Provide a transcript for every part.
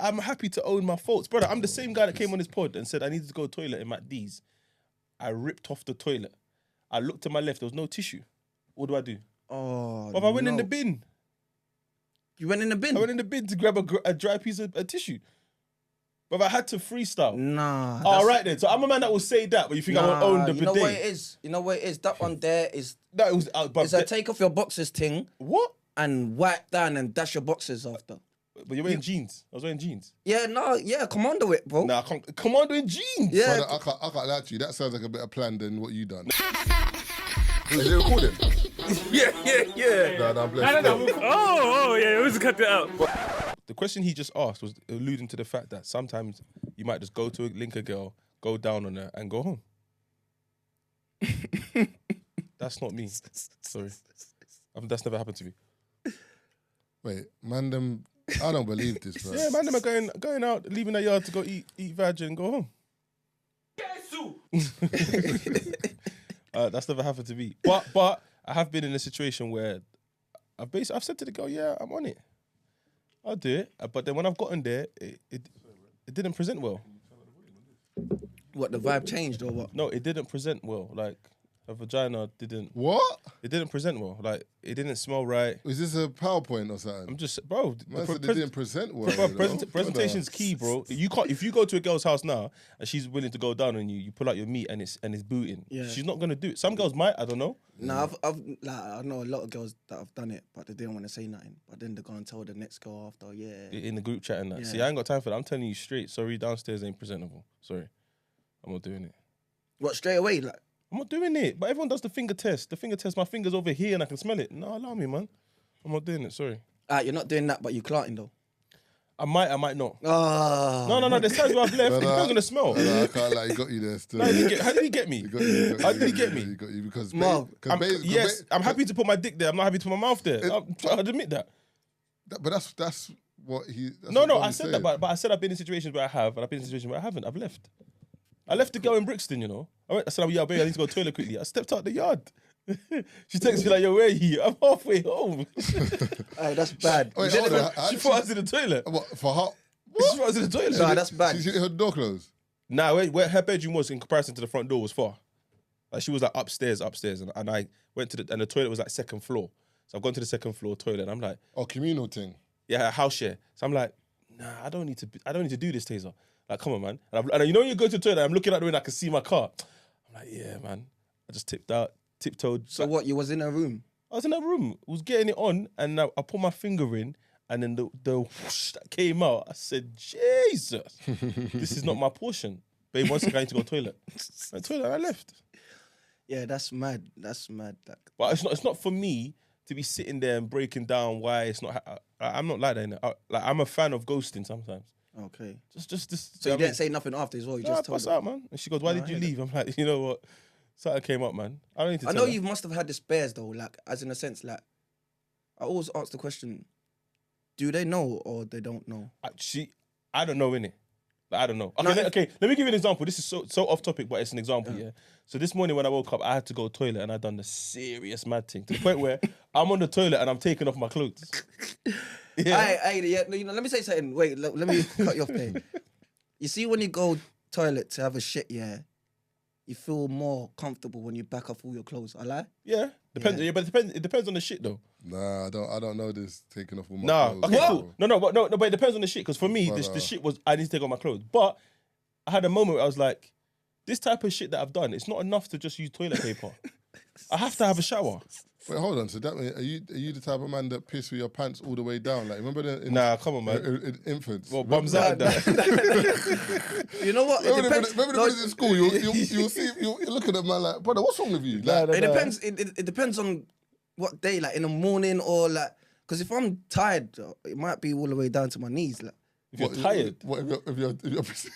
I'm happy to own my faults, brother. I'm the same guy that came on this pod and said I needed to go to the toilet in McD's. I ripped off the toilet. I looked to my left. There was no tissue. What do I do? Oh, But I went in the bin. You went in the bin? I went in the bin to grab a dry piece of tissue. But I had to freestyle. Nah. All right then. So I'm a man that will say that, but you think I won't own the bidet. You know what it is? You know what it is? That one there is... No, it was... It's a take off your boxers thing. What? And wipe down and dash your boxers after. But you're wearing jeans. I was wearing jeans. Yeah, no, yeah, commando it, bro. Nah, I can't... Commando in jeans? Yeah. I can't lie to you. That sounds like a better plan than what you done. Is it recording? Yeah. No, I'm blessed. Oh, yeah, let's cut it out. The question he just asked was alluding to the fact that sometimes you might just go to link a girl, go down on her, and go home. That's not me. Sorry. That's never happened to me. Wait, man, I don't believe this, bro. Yeah, man, them are going out, leaving the yard to go eat veg and go home. That's never happened to me. But I have been in a situation where I've said to the girl, yeah, I'm on it. I'll do it. But then when I've gotten there, it didn't present well. What, the vibe changed or what? No, it didn't present well. Like, a vagina didn't... What? It didn't present well. Like, it didn't smell right. Is this a PowerPoint or something? I'm just... Bro... Man said it didn't present well. Presentation's key, bro. You can't... If you go to a girl's house now and she's willing to go down on you, you pull out your meat and it's booting. Yeah. She's not going to do it. Some girls might, I don't know. Nah, I know a lot of girls that have done it, but they didn't want to say nothing. But then they go and tell the next girl after, yeah. In the group chat and that. Yeah. See, I ain't got time for that. I'm telling you straight. Sorry, downstairs ain't presentable. Sorry. I'm not doing it. What, straight away? Like, I'm not doing it. But everyone does the finger test. The finger test, my finger's over here and I can smell it. No, allow me, man. I'm not doing it. Sorry. you're not doing that, but you're clarting though. I might not. Oh. No. There's times where I've left. It depends on the smell. No, I can't lie. He got you there still. No, how did he get me? How did he get me? He got you because... Marv, I'm happy to put my dick there. I'm not happy to put my mouth there. I'll admit that. But that's what he... That's No, what I said that, but I said I've been in situations where I have, and I've been in situations where I haven't. I've left. I left the girl in Brixton, you know. I said, yeah, baby, I need to go to the toilet quickly. I stepped out the yard. She texts me like, yo, where are you? I'm halfway home. Hey, that's bad. Wait, She hold on. thought I was in the toilet. What, for her? She thought I was in the toilet. Nah, that's bad. She her door closed? Nah, where her bedroom was in comparison to the front door was far. Like, she was like upstairs, and I went to the toilet was like second floor. So I've gone to the second floor toilet, and I'm like, Oh, communal thing. yeah, house share. So I'm like, nah, I don't need to do this, Tazer. Like, come on, man. And you know when you go to the toilet, I'm looking out the window, I can see my car. I'm like, yeah, man. I just tiptoed. So what, you was in a room? I was in that room, was getting it on, and I put my finger in, and then the whoosh that came out, I said, Jesus, this is not my portion. Babe, once again, I need to go to the toilet. I toilet, and I left. Yeah, that's mad. That's mad. But it's not for me to be sitting there and breaking down why it's not. I'm not like that. Innit? I'm a fan of ghosting sometimes. Okay. Just. So you didn't say nothing after as well? You just told pass her? out, man. And she goes, why did you leave? I'm like, you know what? Something came up, man. I don't need to I tell know her. you must have had the spares though, like, as in a sense, like, I always ask the question, do they know or they don't know? I don't know, innit? Like, I don't know. Okay, let me give you an example. This is so off topic, but it's an example, yeah? So this morning when I woke up, I had to go to the toilet and I done the serious mad thing to the point where I'm on the toilet and I'm taking off my clothes. Yeah. You know, let me say something. Wait, let me cut you off there. You see, when you go toilet to have a shit, yeah, you feel more comfortable when you back off all your clothes. I lie? Yeah. Depends. Yeah, but it depends on the shit though. Nah, I don't know this taking off all my Nah, clothes. okay, cool. No, but it depends on the shit. Because for me, the shit was I need to take off my clothes. But I had a moment where I was like, this type of shit that I've done, it's not enough to just use toilet paper. I have to have a shower. Wait, hold on. So that means, are you the type of man that piss with your pants all the way down? Like, remember Nah, come on, man. in infants? Well, bums out and that. You know what? It depends. Remember the boys in school? You'll see, you'll look at them, man, like, brother, what's wrong with you? Like, It depends. It depends on what day, like in the morning or like. Because if I'm tired, it might be all the way down to my knees. Like, If you're tired. What if you're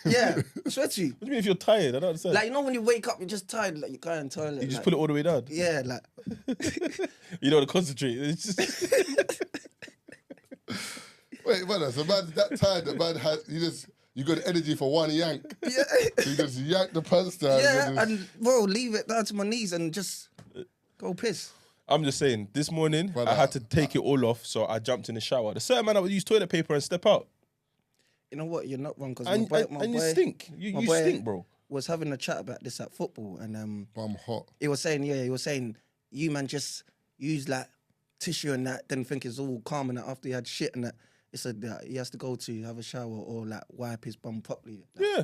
yeah, I swear to you. What do you mean if you're tired? I don't understand. Like, you know when you wake up, you're just tired, like you're going to the toilet. You just like, pull it all the way down. Yeah, like. You don't want to concentrate. It's just... Wait, brother, so man, that tired, that man has, you got energy for one yank. Yeah. So you just yank the pants down. Yeah, and bro, leave it down to my knees and just go piss. I'm just saying, this morning, I had to take it all off, so I jumped in the shower. The certain man that would use toilet paper and step out. You know what? You're not wrong because And you stink. You boy stink, bro. was having a chat about this at football, and Bum hot. he was saying, you man just use like tissue and that, then think it's all calm and that after he had shit and that. He said that he has to go to have a shower or like wipe his bum properly. Yeah.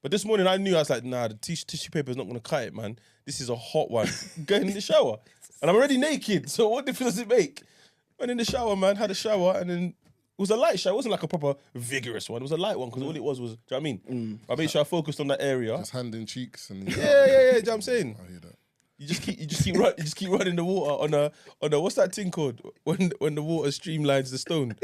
But this morning I knew, I was like, nah, the tissue paper is not going to cut it, man. This is a hot one. Going in the shower. And I'm already naked, so what difference does it make? Went in the shower, man, had a shower, and then it was a light shower. It wasn't like a proper vigorous one. It was a light one, because all it was, do you know what I mean? I made sure I focused on that area. Just hand in cheeks and Yeah, do you know what I'm saying? I hear that. You just keep running the water on a what's that thing called when the water streamlines the stone?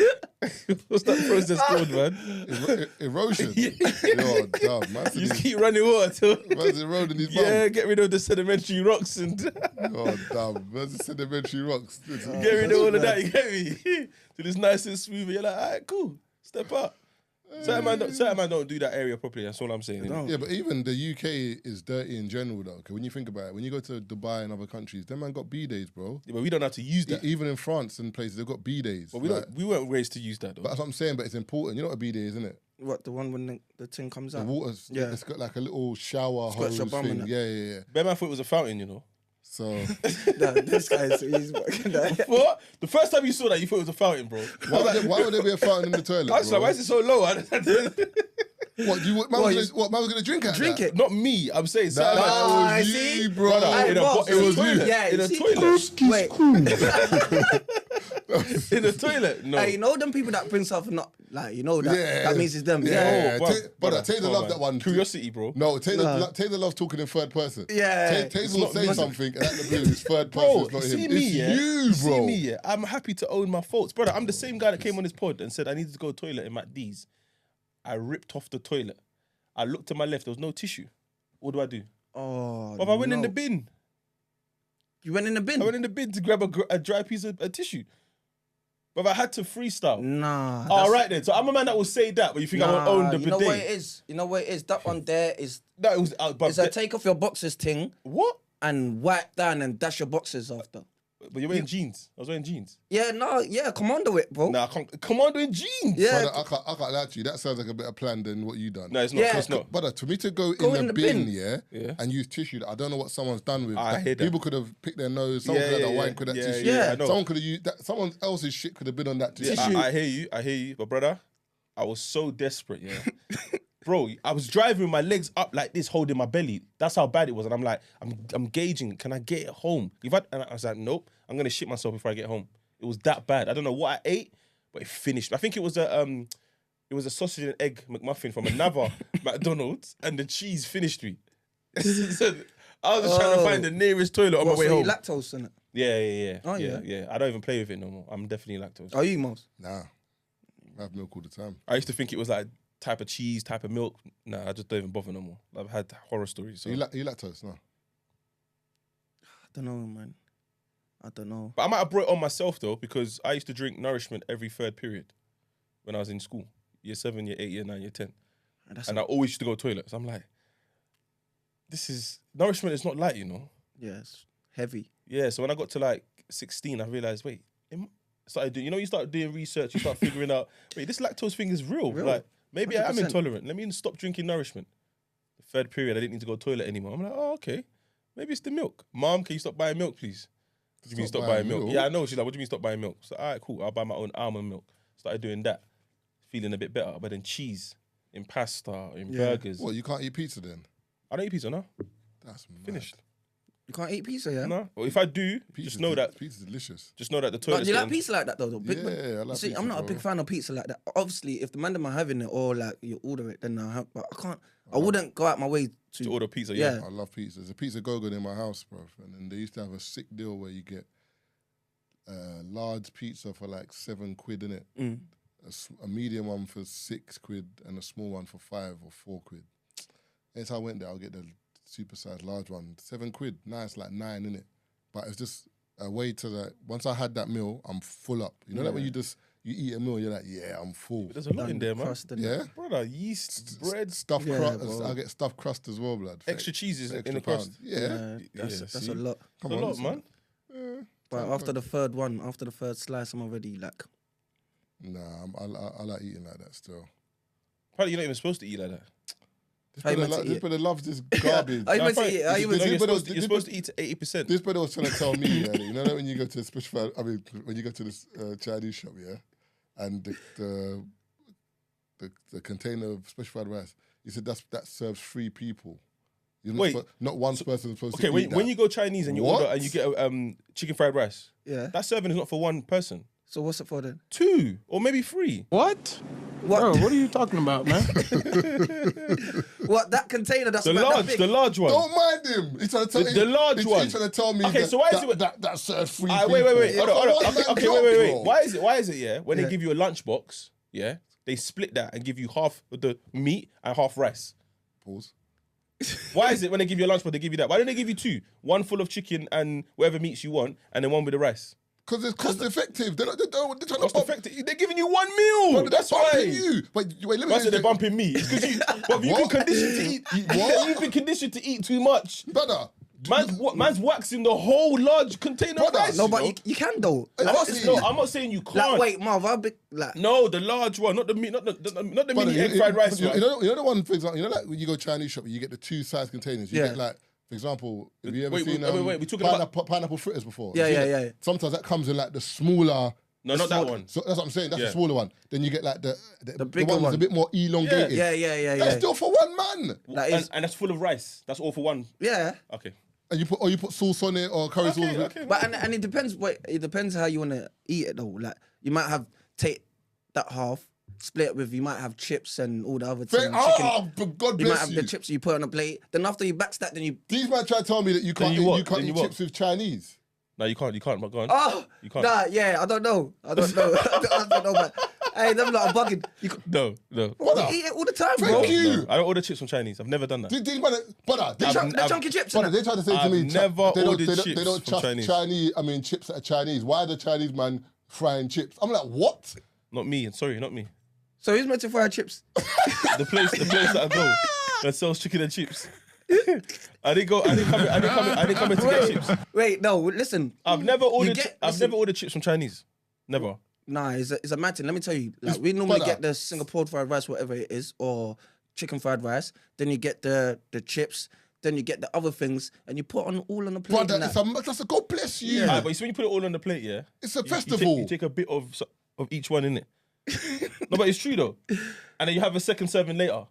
What's that process called, man? Erosion. You're dumb. You just keep running water till Man's eroding his bum. yeah, get rid of the sedimentary rocks and You're dumb. Man's the sedimentary rocks. get rid of all of that. You get me? Till it's nice and smooth. And you're like, all right, cool, step up. Certain man don't do that area properly. That's all I'm saying. Yeah, but even the UK is dirty in general, though. Okay, when you think about it, when you go to Dubai and other countries, them man got B-days, bro. Yeah, but we don't have to use that. Even in France and places, they've got B-days. But we weren't raised to use that though. But that's what I'm saying. But it's important. You know what a B-day is, isn't it? What, the one when the thing comes The out? water's it's got like a little shower Scratch hose your bum thing. and Yeah. Bear man thought it was a fountain, you know. So No, this guy's he's working that. What? The first time you saw that, you thought it was a fountain, bro. why would there be a fountain in the toilet? I was like, bro? why is it so low? What? Man was gonna drink at Drink that? it. Not me. I'm saying, Nah, certain man- I it was see. you, bro. Brother, in a Boss, it was you. toilet. Yeah, in you a see? toilet. Wait. In a toilet. No. Hey, you know them people that bring something up, like you know that Yeah. that means it's them. Yeah. Oh, But Taser come on, loved man. that one. Curiosity, bro. No, Taser loves talking in third person. Yeah. Taser will say something and at the blue it's third person. Bro, It's not see him. me, It's yeah. you, bro. See me, yeah. I'm happy to own my faults, brother. I'm the same guy that came on this pod and said I needed to go to the toilet in MacD's. I ripped off the toilet. I looked to my left. There was no tissue. What do I do? Oh, But I went in the bin. You went in the bin? I went in the bin to grab a dry piece of tissue. But I had to freestyle. Nah. All right then. So I'm a man that will say that, but you think I won't own the bidet? You know what it is? You know what it is? That one there is No, it was. But it's a take off your boxes thing what? and wipe down and dash your boxes after. But you're wearing jeans. I was wearing jeans. Yeah, no, yeah, commando it, bro. Nah, I can't. Commando in jeans. Yeah. Brother, I can't lie to you. That sounds like a better plan than what you done. No, it's not. Yeah. It's not. Brother, for me to go Go in the bin, Yeah. and use tissue, I don't know what someone's done with. I hear that. People could have picked their nose. Someone could have had a wank with that tissue. yeah, I know. Someone could have used that. Someone else's shit could have been on that tissue. Yeah, I hear you. I hear you. But brother, I was so desperate. Yeah. Bro, I was driving with my legs up like this, holding my belly. That's how bad it was. And I'm like, I'm gauging. Can I get it home? And I was like, nope. I'm gonna shit myself before I get home. It was that bad. I don't know what I ate, but it finished. I think it was a sausage and egg McMuffin from another McDonald's, and the cheese finished me. So I was just trying to find the nearest toilet on my way so home. you lactose in it? Yeah. Oh, yeah. Yeah. I don't even play with it no more. I'm definitely lactose. Are you, Mos? Nah, I have milk all the time. I used to think it was like type of cheese, type of milk. Nah, I just don't even bother no more. I've had horror stories. So. You lactose? No. I don't know, man. I don't know. But I might have brought it on myself though, because I used to drink nourishment every third period when I was in school. Year 7, year 8, year 9, year 10. And I always used to go to toilet. So I'm like, nourishment is not light, you know? Yeah, it's heavy. Yeah, so when I got to like 16, I realized, wait, you start doing research, you start figuring out, wait, this lactose thing is real. Like, maybe I am 100%. intolerant. Let me stop drinking nourishment. The third period, I didn't need to go to the toilet anymore. I'm like, oh, okay. Maybe it's the milk. Mom, can you stop buying milk, please? What do you mean stop buying milk? Yeah, I know. She's like, what do you mean stop buying milk? So, all right, cool. I'll buy my own almond milk. Started doing that. Feeling a bit better. But then cheese in pasta, in burgers. What, you can't eat pizza then? I don't eat pizza, no. That's mad. Finished. You can't eat pizza, yeah? No. Well, if I do, just know that pizza's delicious. the But toilet's do you like getting- pizza like that though? Big Yeah, man. I like See, pizza, I'm not a bro. big fan of pizza like that. Obviously, if the man them are having it or like you order it, then I'll have. But I can't. I wouldn't go out my way to to. order pizza. Yeah. Yeah. I love pizza. There's a pizza go-go in my house, bro. And then they used to have a sick deal where you get large pizza for like £7 in it. A medium one for £6 and a small one for £5 or £4. Anytime I went there, I'll get the super-sized large one. £7. Now it's like £9 in it. But it's just a way to like, once I had that meal, I'm full up. You know that when you eat a meal, you're like, yeah, I'm full. There's a lot in there, man. Crust and Yeah? Brother, yeast, bread, Stuffed Yeah, crust. bro. I get stuffed crust as well, blood. extra cheeses in Extra the crust. pound. Yeah. That's see? a lot. Come It's a on, lot, man. But after the third slice, I'm already like. Nah, I like eating like that still. Apparently, you're not even supposed to eat like that. This brother loves this garbage. Are you meant to apparently- eat? Are you No, meant to you're eat? you're supposed to eat to 80%. This brother was trying to tell me, yeah, you know that when you go to a special, when you go to this Chinese shop, yeah, and the container of special fried rice, he said that serves 3 people. You're not, Wait, not one person supposed to Okay, eat when that. you go Chinese and you What? order and you get a chicken fried rice, Yeah. that serving is not for one person. So what's it for then? 2 or maybe 3. What? What? Bro, what are you talking about, man? What, that container that's The about that large, big? the large one. Don't mind him. He's trying to tell The large one. He's trying to tell me. Okay, that, so why is that, it- that serves 3 Ah, people? wait. Hold on. Okay, wait. Bro. Why is it? Yeah, when Yeah. they give you a lunchbox, yeah, they split that and give you half of the meat and half rice. Pause. Why is it when they give you a lunchbox, they give you that? Why don't they give you 2? One full of chicken and whatever meats you want, and then one with the rice. Because it's cost effective. They're trying Cost to bump. effective. They're giving you 1 meal. Brother, That's they're why. bumping you. Wait, let me. Why are they bumping me? It's because you've been What? conditioned to eat. What? You've been conditioned to eat too much. Brother. Man's waxing the whole large container of Brother, rice. No, you but know? you can though. Honestly. No, I'm not saying you can't. Like, wait, Marv, how big? Like, No, the large one, not the meat, not the Brother, mini egg fried rice you one. know the one, for example, you know, like when you go Chinese shop, you get the 2 size containers. You Yeah. get like, for example, have you ever Wait, seen wait, we're talking about- pineapple fritters before? Yeah, You see yeah, that? yeah. Sometimes that comes in like the smaller. No, not that one. So that's what I'm saying. That's Yeah. the smaller one. Then you get like the bigger one that's one. a bit more elongated. yeah. That's still for one man. That is, And that's full of rice. That's all for one. yeah. Okay. And you put sauce on it or curry sauce. on it. Okay. But and it depends. It depends how you want to eat it though. Like you might have take that half, split it with. You might have chips and all the other things. But God You might bless have you. the chips you put on a plate. Then after you back that, then you. These man try to tell me that you can't you what? you can't Then eat you what? chips with Chinese. No, you can't. But go on. Oh, You can't. Nah, yeah, I don't know. I don't know. I don't know, but hey, them lot are bugging. No. Brother, You eat it all the time, Thank bro. you. No. I don't order chips from Chinese. I've never done that. these man, brother, The chunky chips. brother, innit? they try to say to I've me, never they don't, ordered they don't, chips they don't from trust Chinese. chips that are Chinese. Why are the Chinese man frying chips? I'm like, what? Not me. Sorry, not me. So who's meant to fry chips? The place that I go that sells chicken and chips. I didn't come in to get chips. Wait, no, listen. I've never ordered. get- I've listen. never ordered chips from Chinese. Never. Nah, it's a mad thing. Let me tell you. Like, we normally brother. get the Singapore fried rice, whatever it is, or chicken fried rice. Then you get the chips. Then you get the other things, and you put on all on the plate. Brother, and that. that's a God bless you. Alright, but you see when you put it all on the plate, yeah. It's a You festival. take a bit of each one in it. No, but it's true though. And then you have a second serving later.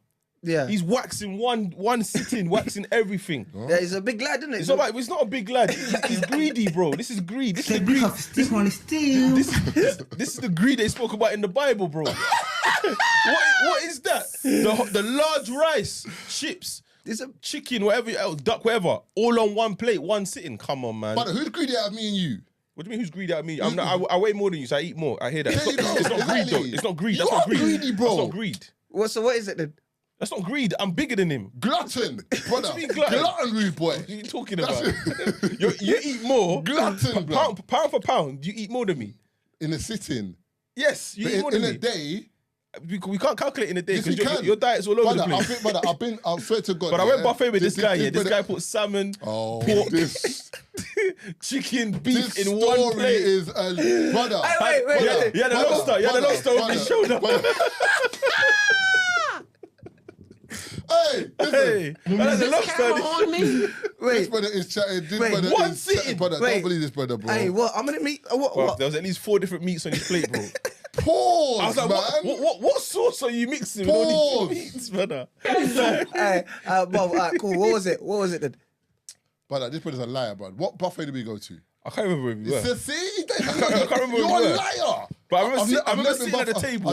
Yeah. He's waxing one sitting, waxing everything. Yeah, he's a big lad, isn't it? It's not like, it's not a big lad. He's greedy, bro. This is greed. This is the greed. This one is still. This is the greed they spoke about in the Bible, bro. what is that? The large rice, chips, It's a chicken, whatever else, duck, whatever, all on one plate, one sitting. Come on, man. Brother, who's greedy out of me and you? What do you mean? Who's greedy at me? I weigh more than you, so I eat more. I hear that. There you go. It's not greed, though. Exactly. It's not greed. You That's not are greed. greedy, bro. That's not greed. so what is it then? That's not greed. I'm bigger than him. Glutton, brother. What do you mean glutton? Glutton, rude boy. What are you talking about? You eat more. Glutton, bro. Pound for pound, you eat more than me. In a sitting. Yes, you But eat more in than a me. day, We can't calculate in a day yes, we because can. your diet's all over the place. I swear to God. But I went buffet with this guy. This This brother- guy put salmon, Oh, pork, this chicken, beef this in story one plate. is a brother. Hey, wait, brother, Yeah, the lobster. Yeah, the lobster on his shoulder. Hey, listen. Hey, that's a lobster. This Wait, brother is chatting. This Wait, brother one is sitting. chatting. Brother, Wait. don't believe this brother, bro. hey, what? I'm gonna meet. What? Bro, What? there was at least 4 different meats on his plate, bro. Pause, I was like, man. what sauce are you mixing with all Pause. these meats, brother? Hey, well, all right, cool. What was it? What was it then? Brother, this brother's a liar, bro. What buffet did we go to? I can't remember where we were. See, I can't remember you're where we a were. liar. But I remember, I've I remember never sitting been at the buffet- table.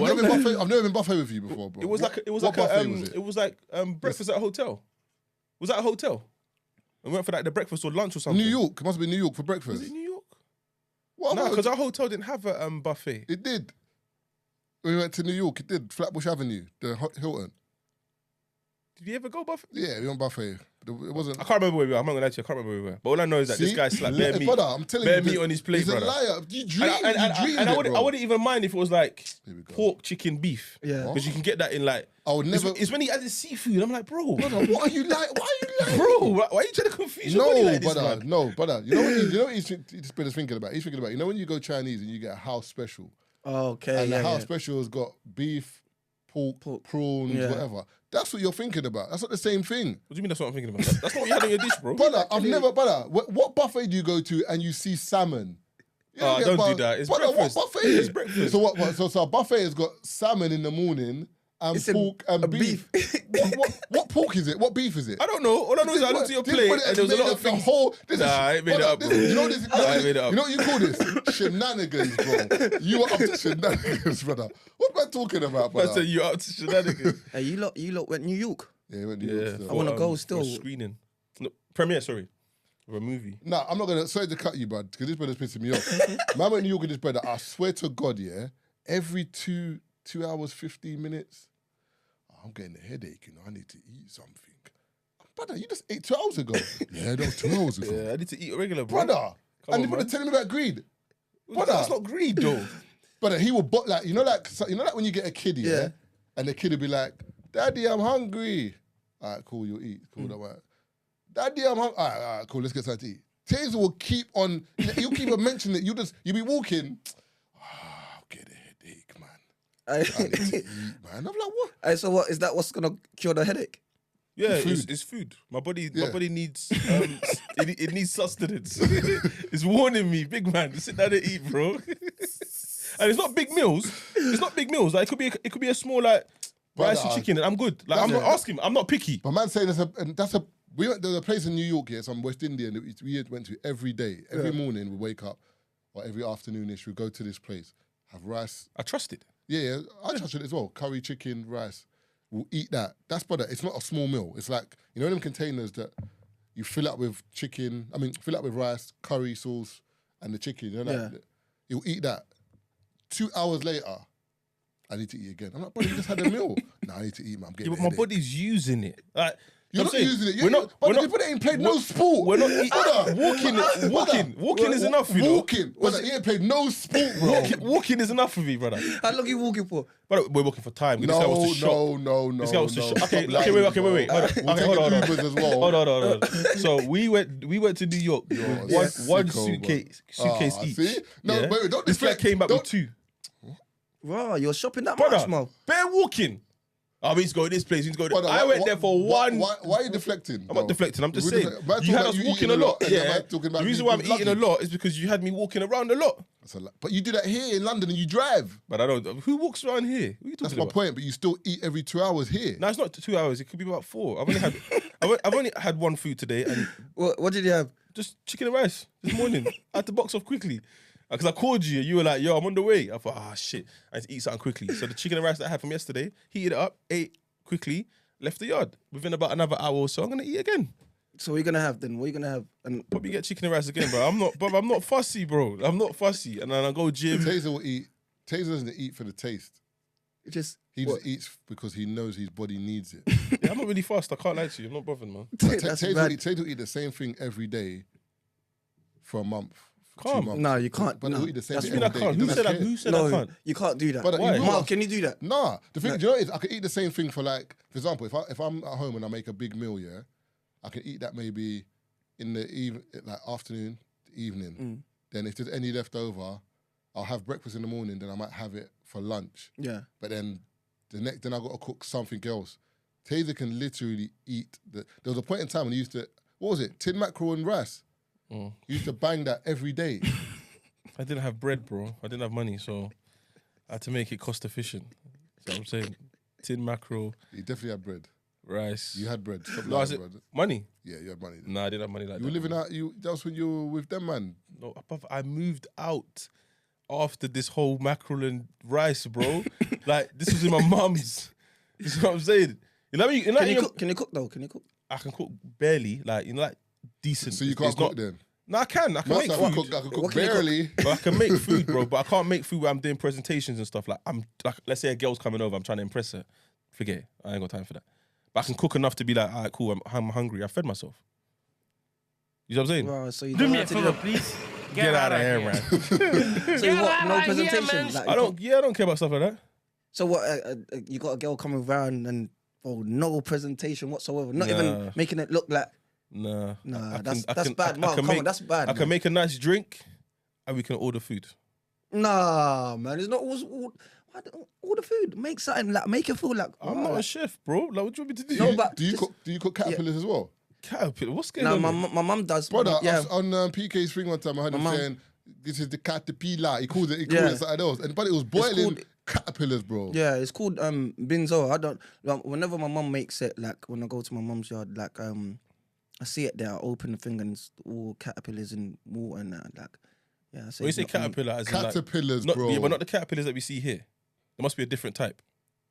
I've never been buffet with you before, bro. It was like What buffet was it? it was like breakfast at a hotel. Was that a hotel? We went for like the breakfast or lunch or something. New York. It must have been New York for breakfast. Was it New York? What No, about- because our hotel didn't have a buffet. It did. When we went to New York, it did. Flatbush Avenue, the Hilton. Did you ever go buffet? Yeah, we went buffet. But it wasn't. I can't remember where we were. I'm not gonna lie to you. I can't remember where we were. But all I know is that this See? guy slapped bare meat. Brother, I'm telling bare you. meat on his plate, he's brother. a liar. You dreamed, And I wouldn't even mind if it was like Here we go. pork, chicken, beef. Yeah. Because you can get that in like. I would never. It's when he added seafood. I'm like, bro, Brother, what are you like? Why are you like? bro, why are you trying to confuse your body No, like this, brother. man? No, brother. You know what this brother's thinking about? He's thinking about. You know when you go Chinese and you get a house special, Okay, and yeah, the house yeah. special has got beef, pork, prawns, whatever. That's what you're thinking about. That's not the same thing. What do you mean that's what I'm thinking about? That's not what you had on your dish, bro. Brother, what buffet do you go to and you see salmon? Don't do that. It's breakfast. What buffet? It's breakfast. So a buffet has got salmon in the morning and pork and beef. What pork is it? What beef is it? I don't know. All I know is I looked at your plate and there was a lot of things. I made it up, bro. You know this? I made it up. You know what you call this? Shenanigans, bro. You are up to shenanigans, brother. What am I talking about, brother? I said you up to shenanigans. Hey, you lot went New York. Yeah, we went to New York. I want to go still. For a screening. No, premiere, sorry. Of a movie. Nah, I'm not gonna. Sorry to cut you, bud, because this brother's pissing me off. Man went to New York with this brother. I swear to God, yeah. Every 2 hours, 15 minutes, I'm getting a headache. You know, I need to eat something. Brother, you just ate 2 hours ago. Yeah, that was 2 hours ago. Yeah, I need to eat regular, bro. Brother, and you brother telling me about greed. Brother, that's not greed, though. Brother, he will like you know like when you get a kid, yeah, and the kid will be like, "Daddy, I'm hungry." All right, cool, you'll eat. Cool, that work. Daddy, I'm hungry. All right, cool, let's get something to eat. Taser will keep on, you'll keep on mentioning it. You'll be walking, I'll get a headache, man. I need to eat, man. I'm like, what? So what, is that what's going to cure the headache? Yeah, it's food. My body needs, it needs sustenance. It's warning me, big man, to sit down and eat, bro. And it's not big meals. Like, it could be a small, like, rice and chicken, and I'm good. Like, I'm not asking, I'm not picky. But man saying there was a place in New York here, some West Indian that we went to every day. Every morning we wake up, or every afternoonish, we go to this place, have rice. I trust it. Yeah, I trust it as well. Curry, chicken, rice. We'll eat that. That's brother. It's not a small meal. It's like, you know them containers that you fill up with chicken, fill up with rice, curry sauce, and the chicken. You know that? You'll eat that. 2 hours later, I need to eat again. I'm like, brother, you just had a meal. Nah, I need to eat, man. I'm getting but my body's using it. Like, you're not using it. But they ain't played no sport. We're not walking is enough, you know. Walking. Brother, he ain't played no sport, bro. Walking is enough for me, brother. How long are you walking for? But we're walking for time. This guy was to shop. This guy was to shop. Okay, wait. Hold on. So we went to New York. One suitcase each. See? No, wait, don't this guy came back with 2. Wow, you're shopping that much, man. Bare walking. We need to go to this place. We need to go to I went there for one. Why are you deflecting? I'm not deflecting. I'm just saying. You had us walking a lot. Yeah. The reason why I'm eating a lot is because you had me walking around a lot. But you do that here in London and you drive. But I don't. Who walks around here? What are you talking That's about? my point. But you still eat every 2 hours here. No, it's not 2 hours. It could be about 4. I've only had one food today. And what did you have? Just chicken and rice this morning. I had to box off quickly. Because I called you and you were like, yo, I'm on the way. I thought, shit, I need to eat something quickly. So the chicken and rice that I had from yesterday, heated it up, ate quickly, left the yard. Within about another hour or so, I'm going to eat again. So what are you going to have then? What are you going to have? And probably get chicken and rice again, bro. I'm not fussy, bro. I'm not fussy. And then I go gym. Taser will eat. Taser doesn't eat for the taste. He just eats because he knows his body needs it. Yeah, I'm not really fast. I can't lie to you. I'm not bothered, man. Taser will eat the same thing every day for a month. No, you can't. But no. eat the same thing I can't. Who said I can't? You can't do that. Why? Mark, can you do that? Nah. The thing, do you know what it is? I can eat the same thing for like, for example, if I'm at home and I make a big meal, yeah, I can eat that maybe in the like afternoon, evening. Then if there's any left over, I'll have breakfast in the morning. Then I might have it for lunch. Yeah. But then then I got to cook something else. Taser can literally eat. There was a point in time when he used to, what was it? Tin mackerel and rice. He used to bang that every day. I didn't have bread, bro. I didn't have money, so I had to make it cost efficient. So I'm saying tin mackerel. You definitely had bread. Rice. You had bread. Stop No, lying, brother. Money? Yeah, you had money. Nah, I didn't have money like that. You were living out. That was when you were with them, man. No, I moved out after this whole mackerel and rice, bro. Like, this was in my mum's. You know what I'm saying? Can you cook though? Can you cook? I can cook barely, like decent. So you can't cook then? No, I can make food. I can cook barely. But I can make food, bro. But I can't make food where I'm doing presentations and stuff. Like, let's say a girl's coming over, I'm trying to impress her. Forget it. I ain't got time for that. But I can cook enough to be like, all right, cool, I'm hungry. I fed myself. You know what I'm saying? Wow, so you Do me a favor, please. Get out of here, man. So you what? No presentation? I don't care about stuff like that. So what? You got a girl coming around and no presentation whatsoever. Not even making it look like. Nah, that's bad. Mark, come on, that's bad. I can make a nice drink, and we can order food. Nah, man, it's not always. Why All the food, make something like make it feel like. I'm not a chef, bro. Like, what do you want me to do? No, but Do you cook caterpillars as well? Caterpillar. What's going no, on? my mum does. Brother, yeah. on PK's thing one time, I heard him saying, "This is the caterpillar." He called it Yeah. something else, but it was boiling called- caterpillars, bro. Yeah, it's called binzo. I don't. Like, whenever my mum makes it, like when I go to my mum's yard, like I see it there. I open the thing and it's all caterpillars and water and that. Like, yeah. I say When you it's say not for me. caterpillar, as in like, Caterpillars, not, bro. yeah, but not the caterpillars that we see here. There must be a different type.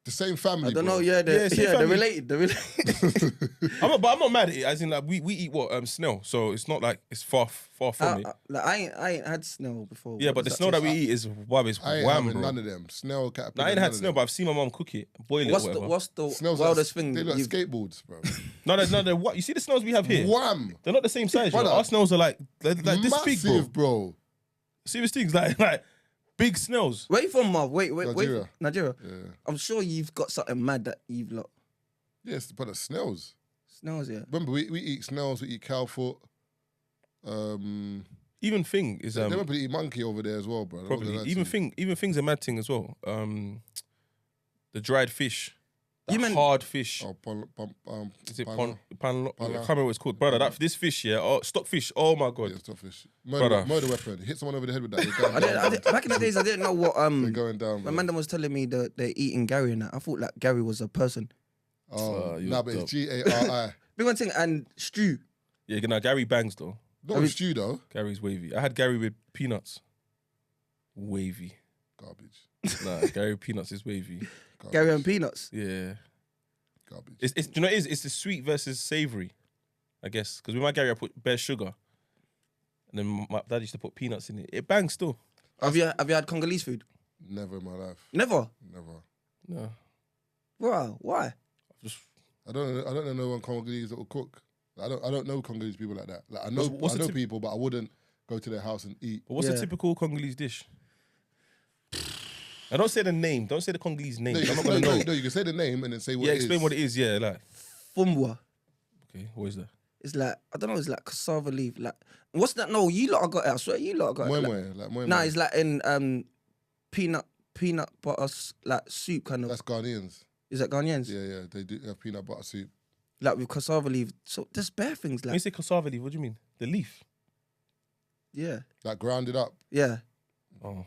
The same family. I don't bro. know. Yeah, they're family. related. They're related. I'm not mad at it. As in, like, we eat what snail, so it's not like it's far from it. Like, I ain't had snail before. Yeah, What but the does snail that we taste eat is wham, it's I ain't wham, having bro. none of them. Snail, caterpillar. No, I ain't none had of snail, them. but I've seen my mum cook it, boil it, like? or whatever. What's the Snails wildest like, thing? They look like you've- skateboards, bro. No, they're what? You see the snails we have here? Wham! They're not the same size. Brother. Our snails are like this big, bro. Massive, bro. Serious things like big snails. Where you from, Marv? Wait. Nigeria. Nigeria. Yeah. I'm sure you've got something mad that you've lot. Yes, but the snails. Snails, yeah. Remember, we eat snails, we eat cowfoot. Even thing is They remember to eat monkey over there as well, bro. I'm not gonna lie probably to you. even thing's a mad thing as well. The dried fish, You meant- hard fish. Oh, Is it pano. pan? I Pala. can't remember what it's called, brother. This fish, yeah, stockfish. Oh my god, Yeah, stockfish. Brother. Murder weapon. Hit someone over the head with that. They're going I down, didn't, back in the days, I didn't know what They're going down, My bro. man was telling me that they're eating Gary and that. I thought like Gary was a person. Oh, you're nah, but dope. it's Gari. Big one thing and stew. yeah. Now Gary bangs though. Not with stew, though. Gary's wavy. I had Gary with peanuts. Wavy. Garbage. Nah, Gary with peanuts is wavy. Gary and peanuts. Yeah. Garbage. It's do you know what it is? It's the sweet versus savoury, I guess. Because with my Gary, I put bare sugar. And then my dad used to put peanuts in it. It bangs still. Have you had Congolese food? Never in my life. Never. Never. No. Wow. Why? Just I don't know no one Congolese that will cook. I don't know Congolese people like that. Like I know What's I the know people, but I wouldn't go to their house and eat. But what's the Yeah. typical Congolese dish? I don't say the name. Don't say the Congolese name. No, you, I'm not can, gonna know. no, you can say the name and then say what Yeah, it is. explain what it is. Yeah, like Fumbwa. okay, what is that? It's like I don't know. It's like cassava leaf. Like what's that? No, you lot got it. I swear, you lot got Moi it. moi, like moi Nah, moi. it's like in peanut butter like soup kind of. That's Ghanaians. Is that Ghanaians? Yeah, they do have peanut butter soup. Like with cassava leaf. So there's bare things When you like say cassava leaf, what do you mean? The leaf? yeah, Like ground it up. yeah. Oh.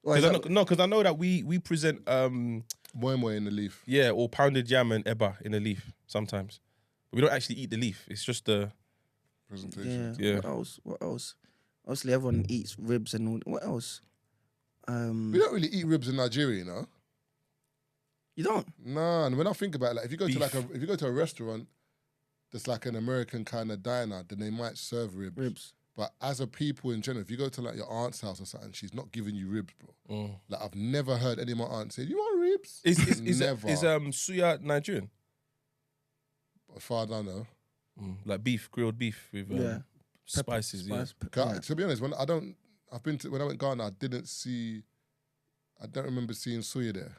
Or is Because that- I know that we present Moi moi in the leaf. yeah, or pounded yam and eba in a leaf sometimes. But we don't actually eat the leaf. It's just the Presentation. yeah. Yeah. What else? What else? Obviously, everyone eats ribs and all. What else? We don't really eat ribs in Nigeria, you know. You don't. Nah, and when I think about it, like if you go to Beef. if you go to a restaurant that's like an American kind of diner, then they might serve ribs. Ribs. But as a people in general, if you go to like your aunt's house or something, she's not giving you ribs, bro. Like I've never heard any of my aunts say, "You want ribs?" is never. suya Nigerian? As far as I know. Like beef, grilled beef with Yeah. spices. Spice, God, to be honest, when I went Ghana, I don't remember seeing suya there.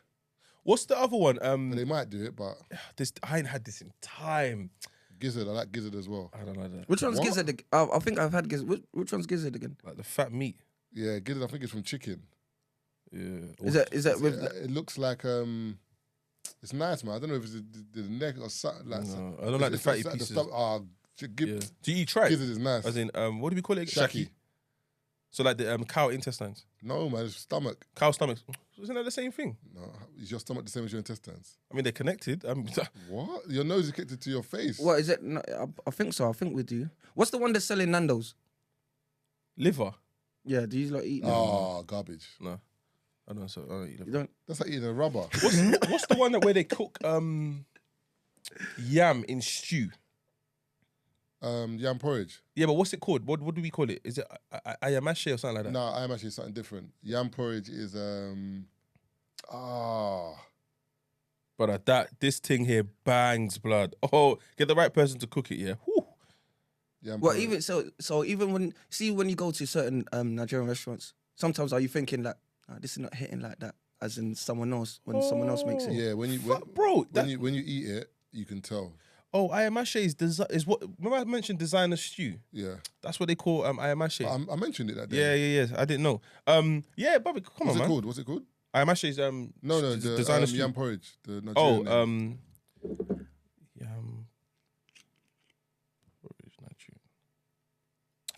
What's the other one? They might do it, but I ain't had this in time. gizzard, I like gizzard as well. I don't like that. Which one's What? gizzard? I think I've had gizzard. Which one's gizzard again? Like the fat meat. Yeah, gizzard, I think it's from chicken. Yeah. Is that with? It looks like it's nice, man. I don't know if it's the neck or something like. No, I don't like the fatty pieces. Yeah. Yeah. Do you eat tripe? Gizzard is nice. As in, what do we call it? Shaki. So like the cow intestines, No, man, it's stomach. cow stomachs. Isn't that the same thing? No, is your stomach the same as your intestines? I mean, they're connected. What? Your nose is connected to your face. What is it? No, I think so. I think we do. What's the one that's selling Nando's? Liver. Yeah, do you like eat? that? Oh, garbage. No, I don't. So I don't eat You liver. don't. That's like eating a rubber. What's the one that where they cook yam in stew? Yam porridge. Yeah, but what's it called? What do we call it? Is it ayamashe or something like that? No, I am actually something different. Yam porridge is But this thing here bangs blood. Oh, get the right person to cook it. Yeah. Whew. yam Well, porridge. even so, even when you go to certain Nigerian restaurants, sometimes are you thinking like, this is not hitting like that, as in someone else when someone else makes it. Yeah, when you Bro, when you eat it, you can tell. Oh, ayamashe is what. Remember I mentioned designer stew. Yeah, That's what they call ayamashe. I mentioned it that day. Yeah. I didn't know. Yeah, Bobby, come What's on, it man. called? What's it called? I'm actually the designer yam porridge. The Nigerian yam porridge Nigerian.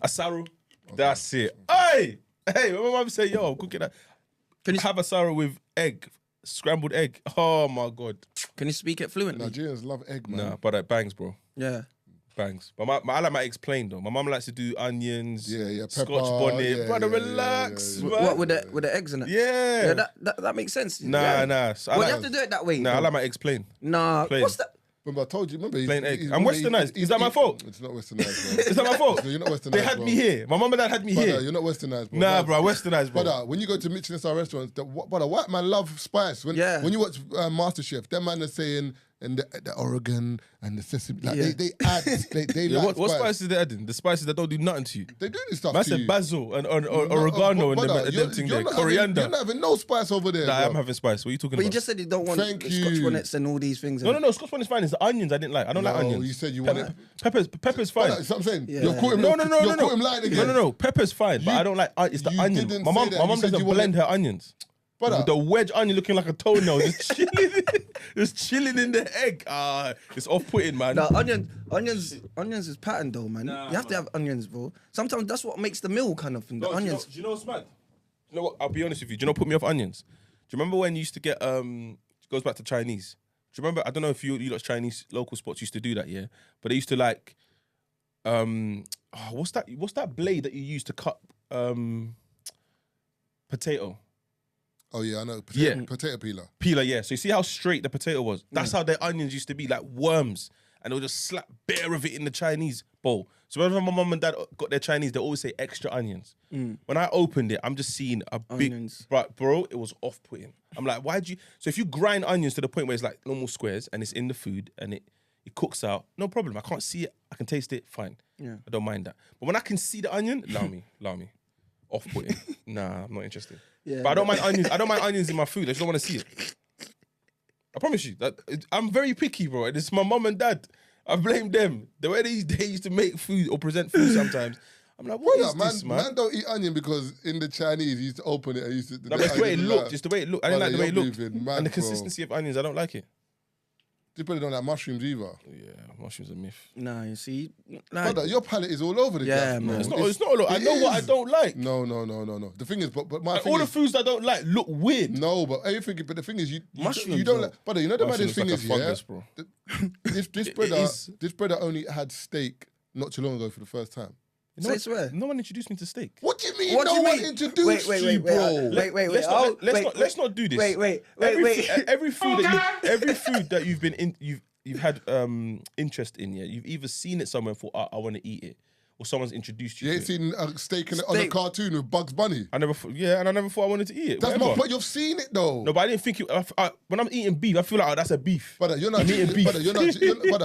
Asaro. That's it. Hey, my mum said, "Yo, I'm cooking that. Can you have asaro with egg, scrambled egg? Oh my god. Can you speak it fluently? Nigerians love egg, man. Nah, but that bangs, bro. Yeah. Bangs. But I like my eggs plain though. My mum likes to do onions, pepper, Scotch bonnet. Brother, relax, man. What with the eggs in it? Yeah. That makes sense. Nah. So Well, you have to do it that way. Nah, I like my eggs plain. Nah, Plain. what's that? Remember, I told you. Remember, Plain egg. I'm westernized. Is that my fault? It's not westernized, bro. Is that my fault? You're not westernized. They had bro. me here. My mum and dad had me Brother, here. you're not westernized, bro. Nah, bro, westernized, bro. Brother, when you go to Michelin star restaurants, brother, white man love spice. When you watch MasterChef, them man are saying and the Oregon and the sesame, like they add, they like what spice. spices they adding? The spices that don't do nothing to you. They do this stuff Man to said you. basil and oregano and them thing there. Coriander. You're not having no spice over there. Nah, bro. I'm having spice. What are you talking But about? you just said you don't want Thank the you. Scotch bonnets and all these things. No, Scotch bonnet is fine. It's the onions I didn't like. I don't like onions. You said you wanted. Pepper's fine. That's what I'm saying. Yeah. You're caught him. No. You're caught him lying again. No. Pepper's fine, but I don't like. It's the you onion. didn't My say mum, that. my You mum said doesn't you blend her onions. Brother. The wedge onion looking like a toenail, just chilling in the egg. It's off-putting, man. No, onions is pattern though, man. You have to have onions, bro. Sometimes that's what makes the meal kind of thing. The onions. Do you know what's mad? You know what? I'll be honest with you. Do you know what put me off onions? Do you remember when you used to get it goes back to Chinese? Do you remember? I don't know if you lot Chinese local spots used to do that, yeah. But they used to like, what's that blade that you use to cut potato? Oh yeah, I know. Potato peeler. Peeler, yeah. So you see how straight the potato was? That's how their onions used to be, like worms. And they'll just slap bare of it in the Chinese bowl. So whenever my mum and dad got their Chinese, they always say extra onions. When I opened it, I'm just seeing a big... Onions. Bro, it was off-putting. I'm like, why'd you... So if you grind onions to the point where it's like normal squares and it's in the food and it cooks out, no problem. I can't see it. I can taste it, fine. Yeah. I don't mind that. But when I can see the onion, allow me. Off-putting. Nah, I'm not interested. Yeah, but I don't mind onions. I don't mind onions in my food. I just don't want to see it. I promise you that I'm very picky, bro. And it's my mum and dad. I blame them. The way they used to make food or present food sometimes. I'm like, what is this, man? Man don't eat onion because in the Chinese, you used to open it and used to... No, but it's the way it looked. It's the way it looked. I didn't like the way it looked. Mad, and the consistency of onions, I don't like it. You probably don't like mushrooms either. Yeah, mushrooms are myth. Nah, you see, brother, your palate is all over the yeah, gaff, man. It's not a lot. I know what I don't like. No. The thing is, but my like, thing all is, the foods I don't like look weird. No, but everything. But the thing is, you mushrooms, don't like. Brother, you know the maddest thing like is, fungus, bro. This brother only had steak not too long ago for the first time. Say swear. No one introduced me to steak. What do you mean? What no do you one mean? introduced you, bro. Wait. Let's not do this. Wait. Every food that you've had interest in, yeah, you've either seen it somewhere and thought, I want to eat it, or someone's introduced you. You to ain't it. seen a steak on a cartoon with Bugs Bunny. I never thought I wanted to eat it. That's whatever. my point. You've seen it though. No, but I didn't think it. When I'm eating beef, I feel like that's a beef. Brother, you're not eating beef. Brother,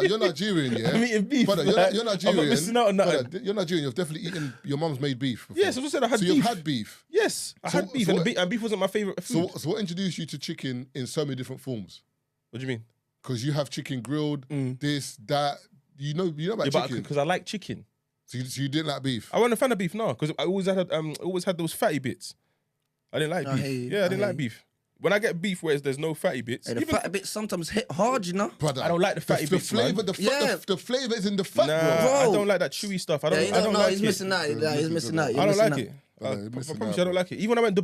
you're Nigerian, yeah. I'm eating beef. Brother, you're Nigerian. I'm not missing out on that. Brother, you're Nigerian. You've definitely eaten your mum's made beef before. Yes, I just said I had beef. So you've had beef. Yes, I had beef, and beef wasn't my favorite food. So what introduced you to chicken in so many different forms? What do you mean? Because you have chicken grilled, this, that. You know about chicken. Because I like chicken. So you didn't like beef? I wasn't a fan of beef, no, because I always had those fatty bits. I didn't like beef. I didn't like beef. When I get beef where there's no fatty bits, the fatty bits sometimes hit hard, you know. Brother, I don't like the fatty bits, flavor, man. The flavor is in the fat, Nah, bro. I don't like that chewy stuff. I don't like he's it. missing out. He's missing out. I don't like it. I promise promise you, I don't like it. Even when I went to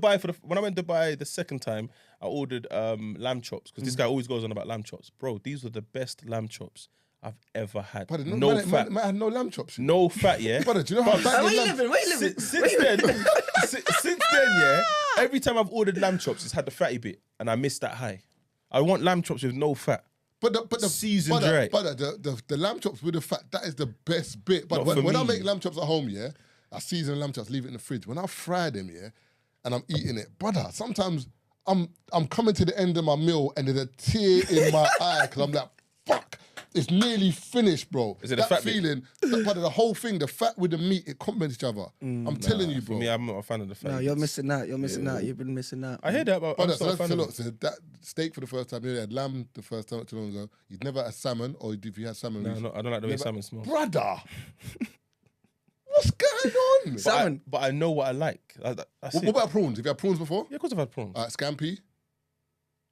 Dubai the second time, I ordered lamb chops because this guy always goes on about lamb chops. Bro, these were the best lamb chops I've ever had. Brother, no fat. Man had no lamb chops. No fat, yeah. Brother, do you know how bad Where you living? Since then, yeah, every time I've ordered lamb chops, it's had the fatty bit, and I miss that high. I want lamb chops with no fat. But the seasoned dry. But the lamb chops with the fat, that is the best bit. But Not when I me. make lamb chops at home, yeah, I season lamb chops, leave it in the fridge. When I fry them, yeah, and I'm eating it, brother, sometimes I'm coming to the end of my meal and there's a tear in my eye because I'm like, fuck. It's nearly finished, bro. Is it that a fat feeling? But the whole thing, the fat with the meat, it complements each other. I'm telling you, bro. For me, I'm not a fan of the fat. No, you're missing out. You're missing out. You've been missing out. I hear that, but I'm Brother, not a fan of it. so that steak for the first time, you had lamb the first time not too long ago. You've never had salmon, or if you had salmon, No, I don't like the way salmon smells. brother. What's going on? Salmon. But I know what I like. That's What it. about prawns? Have you had prawns before? Yeah, of course I've had prawns. Scampi.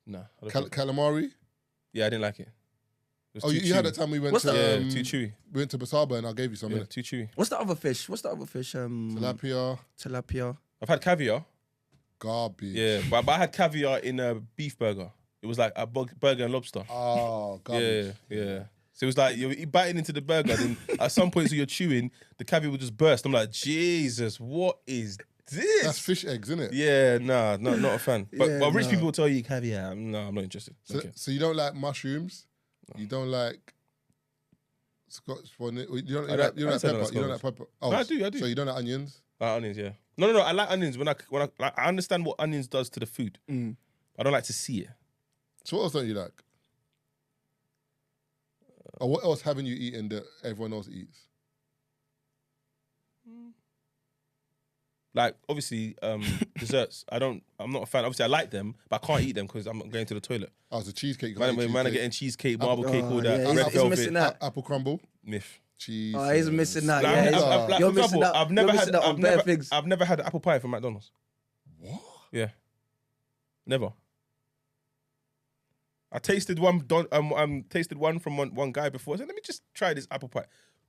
Nah. I don't think- Calamari. Yeah, I didn't like it. It was Oh, too you had chewy. that time we went What's to Yeah, too chewy. we went to Basaba and I gave you some Yeah, innit? too chewy. What's the other fish? Tilapia, Tilapia. I've had caviar. garbage. Yeah, but I had caviar in a beef burger. It was like a burger and lobster. Oh, garbage. Yeah. So it was like you're biting into the burger, then at some point, so you're chewing, the caviar would just burst. I'm like, Jesus, what is this? That's fish eggs, isn't it? Yeah, nah, not a fan. But, Yeah, but rich nah. people will tell you caviar. No, I'm not interested. So, Okay. so you don't like mushrooms? You don't like Scotch bonnet? You don't I like don't say no pepper? You don't like Scotch. pepper? Oh, No, I do. So you don't like onions? Onions, yeah. No. I like onions when I like, I understand what onions does to the food. I don't like to see it. So what else don't you like? Or what else haven't you eaten that everyone else eats? Like obviously desserts. I'm not a fan. Obviously, I like them, but I can't eat them because I'm going to the toilet. Oh, it's a cheesecake. You Man, can't eat man are cheesecake. getting cheesecake, marble cake, all that. yeah, red he's velvet. missing that. Apple crumble, Myth. cheese. Oh, he's missing that. Like, Yeah, like, you're for missing example, out. I've never You're had. missing out on bare things. I've never had apple pie from McDonald's. What? Yeah, never. I tasted one. Tasted one from one guy before. I said, let me just try this apple pie.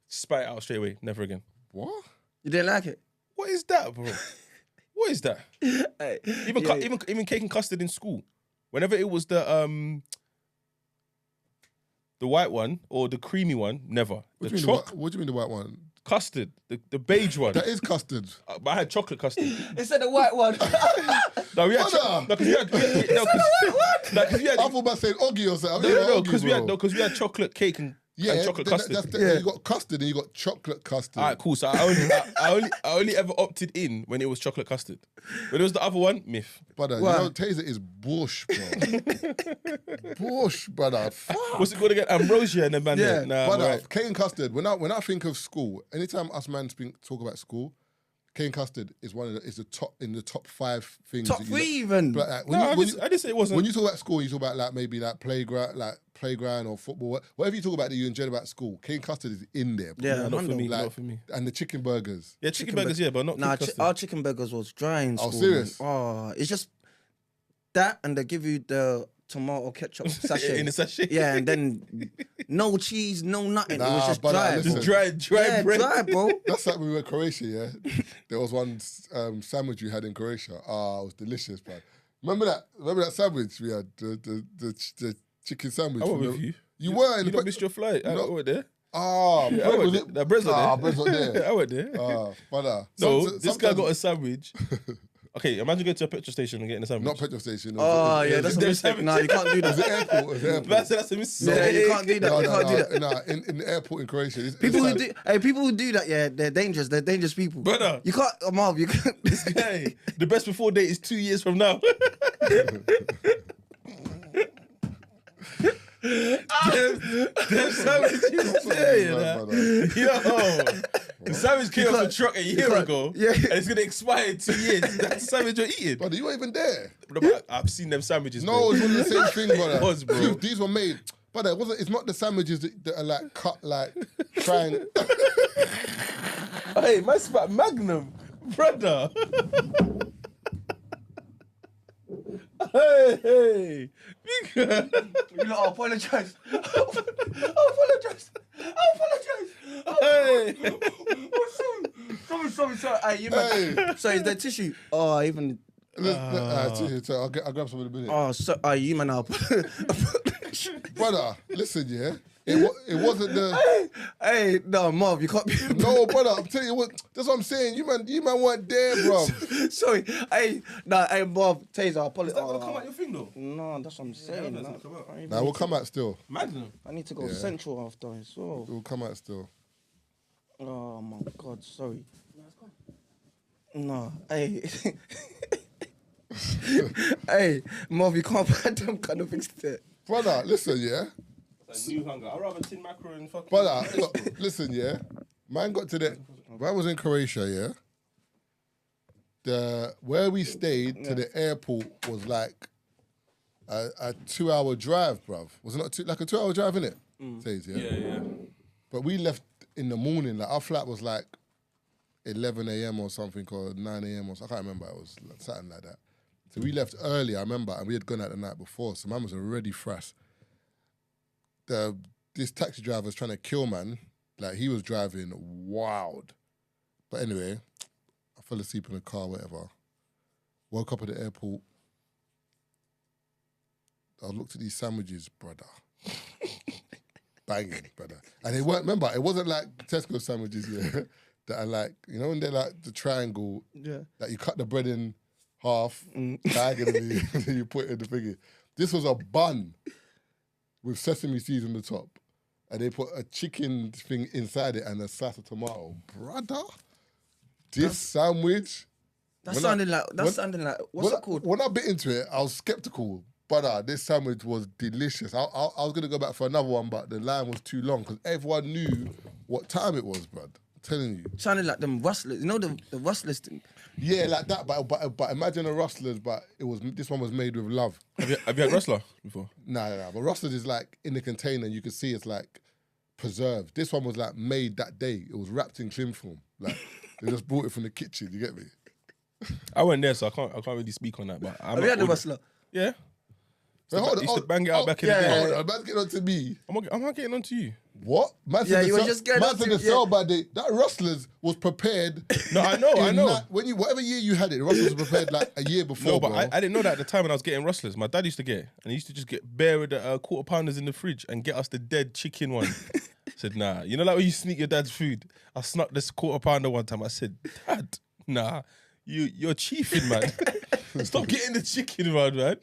Spat it out straight away. Never again. What? You didn't like it? What is that, bro? What is that? Hey, Even yeah. even cake and custard in school. Whenever it was the white one or the creamy one, never. What The do you mean what do you mean the white one? custard, the beige one. That is custard. But I had chocolate custard. Instead of white one. No, we had Brother! because we had I thought about saying Oggy or something. no, because we had chocolate cake and chocolate custard. You got custard and you got chocolate custard. All right, cool. So I only ever opted in when it was chocolate custard. When it was the other one, myth. Brother, you Why? know, Tazer is bush, bro. Bush, brother. Fuck. What's it called again? Ambrosia and the man. Yeah, Nah, Brother, right. cake and custard. When I think of school, anytime us man talk about school, cake and custard is the top in the top 5 things. Top that you 3 look- even. But like, No, I didn't say it wasn't. when you talk about school, you talk about like maybe like playground or football, whatever you talk about that you enjoyed about school. Cake and custard is in there. Bro. Yeah, Nah, not for me. Like, Not for me. And the chicken burgers. Yeah, chicken burgers, yeah, but not Nah, custard. our chicken burgers was dry in Oh, school. serious? Man. Oh, it's just that, and they give you the tomato ketchup sachet In a sachet. Yeah, and then no cheese, no nothing. It was Nah, just but dry. listen. Just dry yeah, bread. dry, bro. That's like when we were in Croatia, yeah? There was one sandwich we had in Croatia. Ah, it was delicious, man. Remember that sandwich we had? The chicken sandwich. I went from with the- you. You were in You the not missed your flight. I No. went there. Ah, Yeah, I bread went was there. it? The bread's not there. Bread's not there. I went there. Ah, brother. No, this guy sometimes- got a sandwich. Okay, imagine going to a petrol station and getting a sandwich. Not petrol station. Oh, it yeah, was- that's a it was- mistake. Nah, you can't do it was that. the airport. It was the airport. That's a mistake. Yeah, you can't do that. No, you can't do that. no, in the airport in Croatia. People who do that, yeah, they're dangerous. They're dangerous people. Brother. You can't, Marv, you can't. Hey, the best before date is 2 years from now. Them sandwiches there, you know. Yo, the sandwich came off the truck a year ago, yeah. and it's gonna expire in 2 years. That's the sandwich you're eating. Brother, you weren't even there. But I've seen them sandwiches. No, bro. it's one of the same thing, brother. It was, bro. These were made. Brother, it's not the sandwiches that are like cut like trying. Hey, my spot Magnum, brother. Hey. You know, I apologize. Hey. Sorry. Hey, you man. Hey. So is there tissue? Oh, even. So I'll grab some in a minute. Oh, so you man up. Brother, listen, yeah. It wasn't the. Hey, no, Marv, you can't be. No, brother, I'm telling you what. That's what I'm saying. You man weren't there, bro. Sorry. Hey, Marv, Tazer, I apologize. Come out your thing though. No, that's what I'm saying. that's nah. not come out. Nah, we'll come out still. Magnum. I need to go central after as well. We'll come out still. Oh my God, sorry. No, hey. Hey, Marv, you can't buy them kind of things there. Brother, listen, yeah. Like new hunger. I'd rather tin mackerel and fucking. Brother, look, listen, yeah. Man got to when I was in Croatia, yeah. Where we stayed to the airport was like a 2-hour drive, bruv. Was it not like a 2-hour drive, innit? Says, yeah. Yeah. But we left in the morning. Like our flight was like 11 a.m. or something, or 9 a.m. or something. I can't remember. It was like something like that. So we left early, I remember, and we had gone out the night before, so man was already fresh. This taxi driver was trying to kill man. Like, he was driving wild. But anyway, I fell asleep in the car, whatever. Woke up at the airport. I looked at these sandwiches, brother. Banging, brother. And it weren't, remember, it wasn't like Tesco sandwiches, yeah, that are like, you know, when they're like the triangle, that you cut the bread in half, diagonally, and then you put it in the thingy. This was a bun with sesame seeds on the top. And they put a chicken thing inside it and a slice of tomato. Brother, this sandwich... That's sounding like, what's it called? When I bit into it, I was skeptical. But this sandwich was delicious. I was going to go back for another one, but the line was too long because everyone knew what time it was, bruv. I'm telling you. Sounded like them rustlers. You know the rustlers thing? Yeah, like that. But imagine a rustlers, but this one was made with love. Have you had rustler before? Nah. But rustlers is like in the container and you can see it's like preserved. This one was like made that day. It was wrapped in cling film. Like they just brought it from the kitchen, you get me? I went there, so I can't really speak on that. But have you had the rustler? Yeah. I used to bang it out back in the day. Yeah. Man's getting on to me. I'm not getting on to you. What? Man said you were just getting on to the sell by day. That Rustlers was prepared. No, I know. Whatever year you had it, the Rustlers was prepared like a year before. No, but I didn't know that at the time when I was getting Rustlers. My dad used to get it, and he used to just get bare with the quarter pounders in the fridge and get us the dead chicken one. I said, nah. You know, like when you sneak your dad's food? I snuck this quarter pounder one time. I said, Dad, nah. You're chiefing, man. Stop getting the chicken, man.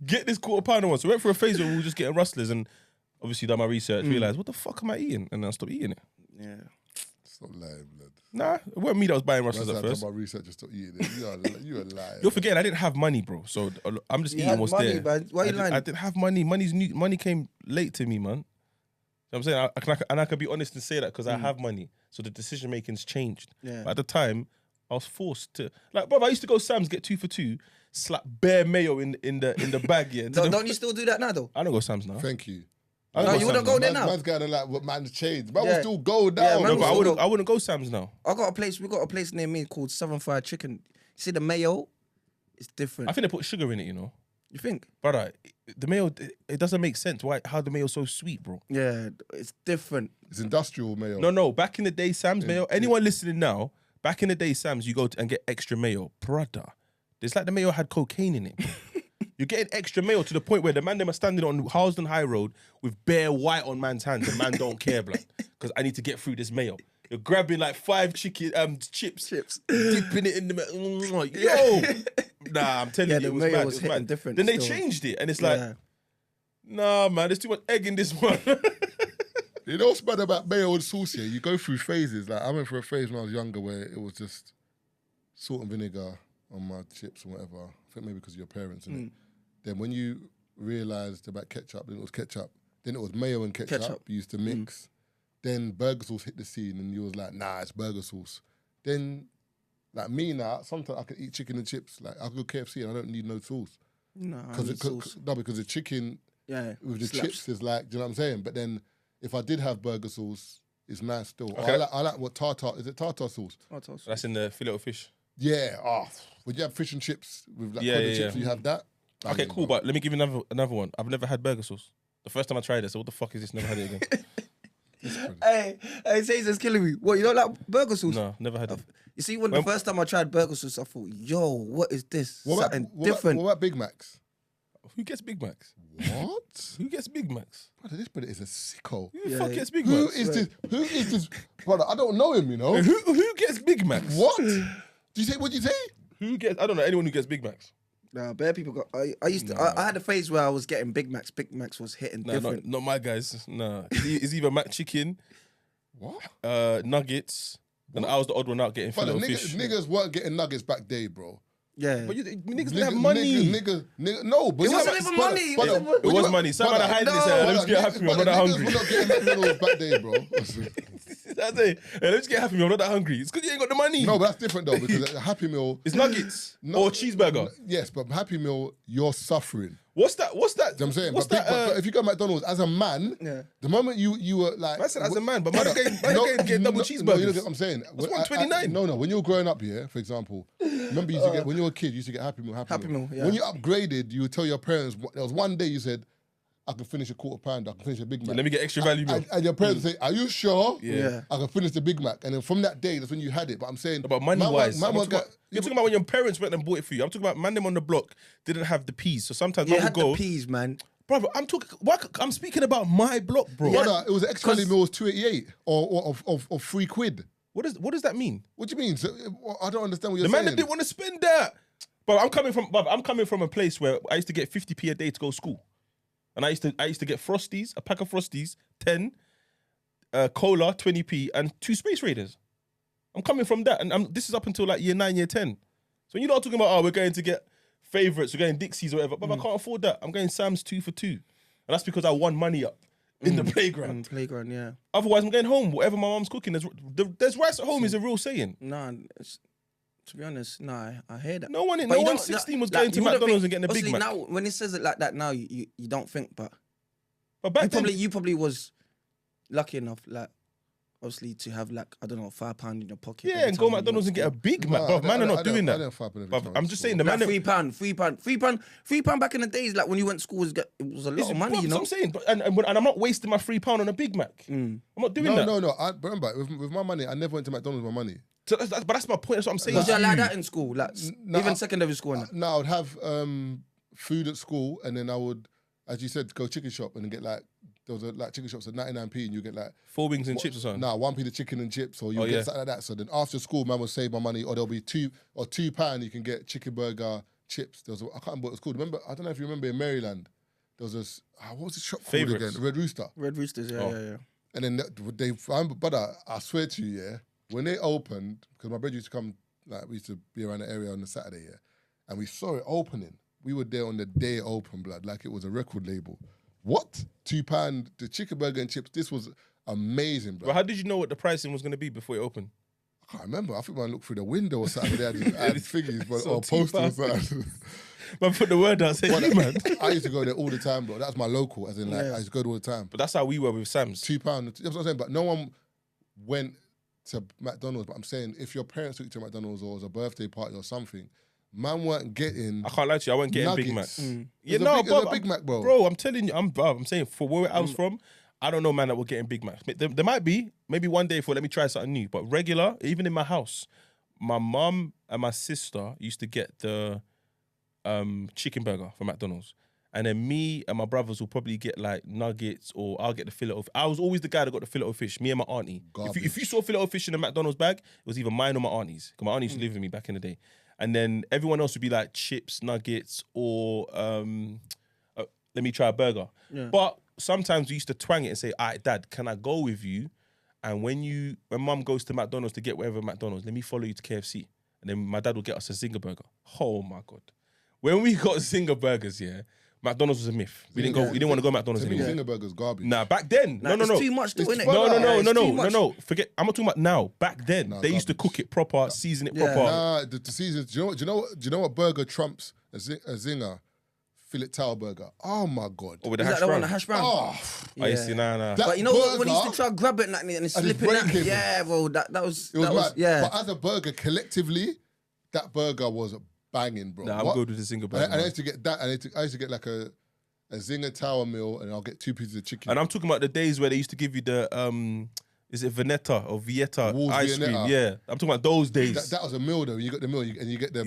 Get this quarter pounder one. So I went for a phase where we were just getting Rustlers and obviously done my research, realised, what the fuck am I eating? And then I stopped eating it. Yeah. Stop lying, blood. Nah, it wasn't me that was buying Rustlers at first. My research just stop eating it. You're a liar. You're forgetting I didn't have money, bro. So I'm just eating what's money, there. Man. Why are you lying? I didn't have money. Money came late to me, man. You know what I'm saying? I can be honest and say that because I have money. So the decision making's changed. Yeah. But at the time, I was forced to, like, bro, I used to go Sam's, get 2 for 2, slap bare mayo in the bag, yeah. Don't you still do that now, though? I don't go Sam's now. Thank you. No, you wouldn't go there now. Man's going to like what man's changed. Man will still go down. Yeah, No, but I wouldn't go Sam's now. We got a place near me called Southern Fried Chicken. You see the mayo? It's different. I think they put sugar in it, you know. You think? Brother, the mayo, it doesn't make sense. How the mayo's so sweet, bro? Yeah, it's different. It's industrial mayo. No. Back in the day, Sam's mayo, anyone listening now, back in the day, Sam's, you go and get extra mayo. Brother, it's like the mayo had cocaine in it. You're getting extra mayo to the point where the man them are standing on Harlesden High Road with bare white on man's hands. The man don't care, blood, because I need to get through this mayo. You're grabbing like 5 chicken chips, dipping it in the mayo. Yo, nah, I'm telling you, it was mayo mad. was It was hitting mad. different Then they still. changed it, and it's like, nah, man, there's too much egg in this one. You know what's bad about mayo and sauce here? You go through phases. Like I went through a phase when I was younger where it was just salt and vinegar on my chips or whatever. I think maybe because of your parents, innit? Then when you realised about ketchup, then it was ketchup. Then it was mayo and ketchup. You used to mix. Then burger sauce hit the scene and you was like, nah, it's burger sauce. Then, like me now, sometimes I can eat chicken and chips. Like I go KFC and I don't need no sauce. No, because the chicken with the slaps. chips is like, do you know what I'm saying? But then if I did have burger sauce, it's nice still. Okay. I like what tartar, is it tartar sauce? That's in the fillet of fish. Yeah, would you have fish and chips with like chips? You have that? Okay, cool, but let me give you another one. I've never had burger sauce. The first time I tried it, so what the fuck is this? Never had it again. Hey, Tazer's killing me. What, you don't like burger sauce? No, never had it. You see, the first time I tried burger sauce, I thought, yo, what is this? Something different. What about Big Macs? Who gets Big Macs? What? Who gets Big Macs? Brother, this brother is a sicko. Who the fuck gets Big Who Macs? is this? Who is this? Brother, I don't know him, you know. Who gets Big Macs? What? What'd you say? Who gets? I don't know anyone who gets Big Macs. Nah, bare people got. I had a phase where I was getting Big Macs. Big Macs was hitting different. Not my guys. Nah, it's either Mac chicken, nuggets, and I was the odd one out getting fillet of fish. Niggas weren't getting nuggets back day, bro. Yeah, but niggas didn't have money. No, but it wasn't even money. It was money. Someone hiding his head. Let's get happy. I'm not that hungry. We're not getting McDonald's back day, bro. That's it. Hey, let's get Happy Meal. I'm not that hungry. It's because you ain't got the money. No, but that's different though because a Happy Meal it's nuggets or cheeseburger. Yes, but Happy Meal, you're suffering. What's that? You know what I'm saying? But if you go to McDonald's as a man, the moment you were like... I said as a man, but man getting double cheeseburgers. No, you know what I'm saying? That's $1.29. No, when you were growing up, yeah, for example, remember you used to get, when you were a kid, you used to get Happy Meal. Yeah. When you upgraded, you would tell your parents, there was one day you said, I can finish a quarter pounder, I can finish a Big Mac. Let me get extra value meal. And your parents say, are you sure? Yeah. I can finish the Big Mac. And then from that day, that's when you had it. But I'm saying... But money-wise, you're talking about when your parents went and bought it for you. I'm talking about man them on the block didn't have the peas. So sometimes I would go... the peas, man. Brother, I'm speaking about my block, bro. Brother, it was an extra value meal was $2.88 or £3. What does that mean? What do you mean? So, I don't understand what you're The saying. man that didn't want to spend that. But I'm coming from a place where I used to get 50p a day to go to school. And I used to get Frosties, a pack of Frosties, 10, cola, 20p, and 2 Space Raiders. I'm coming from that, and this is up until like year 9, year 10. So when you're not talking about, we're going to get favourites, we're going Dixie's or whatever, but I can't afford that. I'm going Sam's 2 for 2. And that's because I won money up in the playground. Playground, yeah. Otherwise, I'm going home. Whatever my mom's cooking, there's rice at home is a real saying. Nah, to be honest, nah, I hear that. No one 16 was going to McDonald's and getting a Big Mac. Now, when it says it like that now, you don't think, but back then, you probably was lucky enough, like, obviously, to have like, I don't know, £5 in your pocket. Yeah, and go McDonald's and get a Big Mac. Bruv, man are not doing that. Bruv, I'm just saying, the man... £3 back in the days, like when you went to school, it was a lot of money, you know? I'm saying, and I'm not wasting my £3 on a Big Mac. I'm not doing that. No. Remember, with my money, I never went to McDonald's with my money. So but that's my point. That's what I'm saying. Was you like that in school? Like even secondary school? No, I would have food at school, and then I would, as you said, go chicken shop and then get like, there was like chicken shops at 99p, and you get like 4 wings and chips or something. Nah, 1p the chicken and chips, or you get something like that. So then after school, man would save my money, or there'll be £2 you can get chicken burger, chips. I can't remember what it was called. Remember, I don't know if you remember in Maryland, there was this, what was the shop called again? Red Rooster. Red Roosters, yeah. And then I swear to you, yeah, when they opened, because my brother used to come, like we used to be around the area on the Saturday, yeah, and we saw it opening. We were there on the day it opened, blood, like it was a record label. What? £2, the chicken burger and chips, this was amazing, blood. But how did you know what the pricing was going to be before it opened? I can't remember. I think when I looked through the window or something, they had figures or posters or something. Man, put the word out, say, man. I used to go there all the time, bro. That's my local, as in like, I used to go there all the time. But that's how we were with Sam's. £2, that's what I'm saying. But no one went to McDonald's. But I'm saying, if your parents took you to McDonald's or it was a birthday party or something, man weren't getting. I can't lie to you, I wasn't getting nuggets. Big Mac. Yeah, no, bro, Big Mac, bro. Bro, I'm telling you, I'm saying, for where I was from, I don't know, man, that we're getting Big Macs. There might be, maybe one day let me try something new. But regular, even in my house, my mum and my sister used to get the chicken burger from McDonald's. And then me and my brothers will probably get like nuggets, or I'll get the fillet of. I was always the guy that got the fillet of fish. Me and my auntie. If you saw fillet of fish in a McDonald's bag, it was either mine or my auntie's. Because my auntie used to live with me back in the day. And then everyone else would be like chips, nuggets, or let me try a burger. Yeah. But sometimes we used to twang it and say, all right, Dad, can I go with you? And when Mum goes to McDonald's to get whatever McDonald's, let me follow you to KFC. And then my dad will get us a Zinger burger. Oh my God. When we got Zinger burgers, yeah, McDonald's was a myth. We didn't want to go to McDonald's anymore. Zinger burgers garbage. Nah, back then. No. It's too much, though, innit? No. Forget. I'm not talking about now. Back then, they used to cook it proper, season it proper. Nah, the season. Do you know what burger trumps a Zinger? Fillet tower burger. Oh my God. Oh, with the Is hash that the brown? one, the hash brown? Oh, I see, nah. But you know what? When he used to try to grab it and it's slipping out. Yeah, bro. That was mad. Yeah. But as a burger, collectively, that burger was banging, bro. Nah, I'm good with the Zinger burger. And I used to get that, and I used to get like a Zinger tower meal, and I'll get 2 pieces of chicken. And I'm talking about the days where they used to give you the is it Veneta or Vieta ice cream? Yeah, I'm talking about those days. That was a meal though. You got the meal, and you get the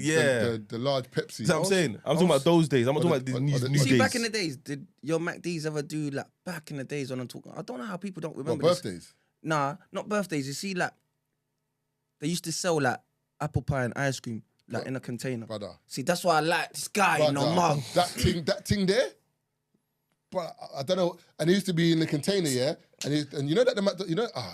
large Pepsi. That's what I'm saying. I'm talking about those days. I'm not talking about these new days. See, back in the days, did your MacDs ever do like back in the days when I'm talking? I don't know how people don't remember what, birthdays? Nah, not birthdays. You see, like they used to sell like apple pie and ice cream like in a container. Brother. See, that's why I like this guy, you know, mug. That thing there. But I don't know, and it used to be in the container, yeah. And you know that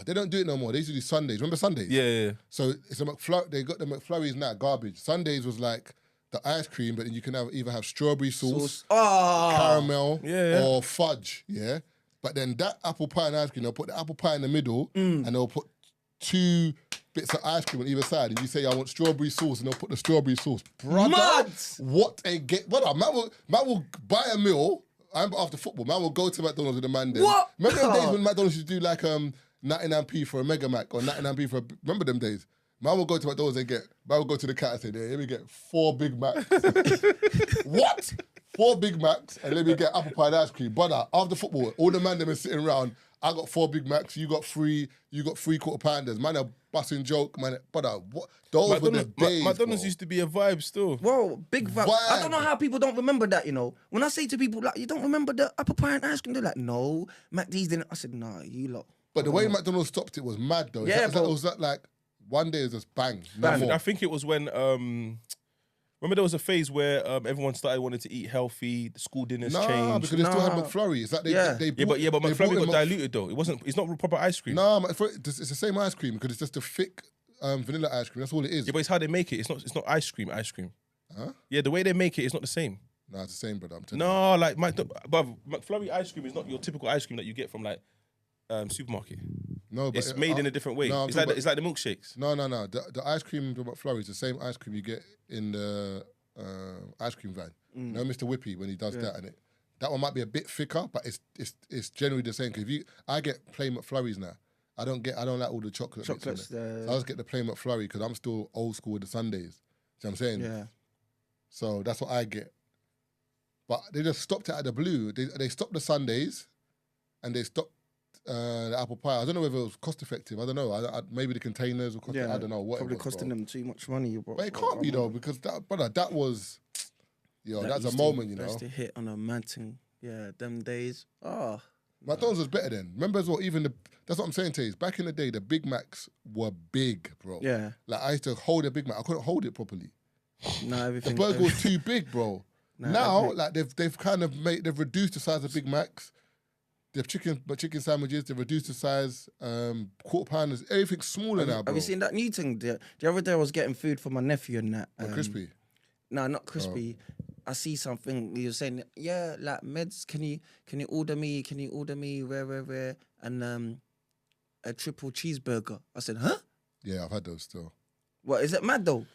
they don't do it no more. They used to do Sundays. Remember Sundays? Yeah. So it's a McFlurry. They got the McFlurries now, garbage. Sundays was like the ice cream, but then you can either have strawberry sauce, caramel, or fudge, yeah. But then that apple pie and ice cream, they'll put the apple pie in the middle, and they'll put 2 bits of ice cream on either side, and you say, I want strawberry sauce, and they'll put the strawberry sauce. Brother, Mad! what a get. Brother, man will buy a meal. I remember after football, man will go to McDonald's with a man then. What? Remember them days when McDonald's used to do like 99p for a Mega Mac or 99p for remember them days? Man will go to McDonald's and man will go to the cat and say, here we get 4 Big Macs. What? 4 Big Macs and let me get apple pie and ice cream. Brother, after football, all the man them are sitting around. I got 4 Big Macs, you got 3 quarter pounders. Man, a busting joke, man. Brother, what? Those were the days. McDonald's bro. used to be a vibe still. Whoa, big vibe. Vibe. I don't know how people don't remember that, you know. When I say to people, like, you don't remember the apple pie and ice cream, they're like, no, McD's didn't. I said, nah, you lot. But the way McDonald's stopped it was mad though. Yeah, it was like one day it was just bang. No more. I think it was when remember there was a phase where everyone started wanting to eat healthy. The school dinners changed. Because they still had McFlurry. It's like they bought, but they McFlurry bought got diluted though. It's not proper ice cream. No, it's the same ice cream because it's just a thick vanilla ice cream. That's all it is. Yeah, but it's how they make it. It's not ice cream. Huh? Yeah, the way they make it is not the same. No, it's the same, brother. I'm telling you. No, like McFlurry ice cream is not your typical ice cream that you get from like supermarket. No, but It's made in a different way. No, it's like the milkshakes. No. The ice cream from McFlurry is the same ice cream you get in the ice cream van. You know, Mr. Whippy when he does that, and that one might be a bit thicker, but it's generally the same. Because I get plain McFlurries now. I don't like all the chocolate. Chocolates. So I just get the plain McFlurry because I'm still old school with the Sundays. See what I'm saying? Yeah. So that's what I get. But they just stopped it out of the blue. They stopped the Sundays, and they stopped the apple pie. I don't know whether it was cost effective. I don't know. Maybe the containers were cost. I don't know what. Probably it was, costing them too much money, bro. But it can't be though because that was, that's a used moment, to, you know. That's to hit on a mad thing. Yeah, them days. Oh. McDonald's was better then. Remember as well, that's what I'm saying to you. Back in the day, the Big Macs were big, bro. Yeah. Like I used to hold a Big Mac. I couldn't hold it properly. No, The everything. burger was too big, bro. Now, like they've kind of they've reduced the size of Big Macs. They've chicken sandwiches. They've reduced the size. Quarter pounders. Everything's smaller now, bro. Have you seen that new thing? The other day I was getting food for my nephew and that. Crispy? No, not crispy. I see something. You're saying, yeah, like meds. Can you order me? Can you order me? Where? And a triple cheeseburger. I said, huh? Yeah, I've had those still. What is it mad though?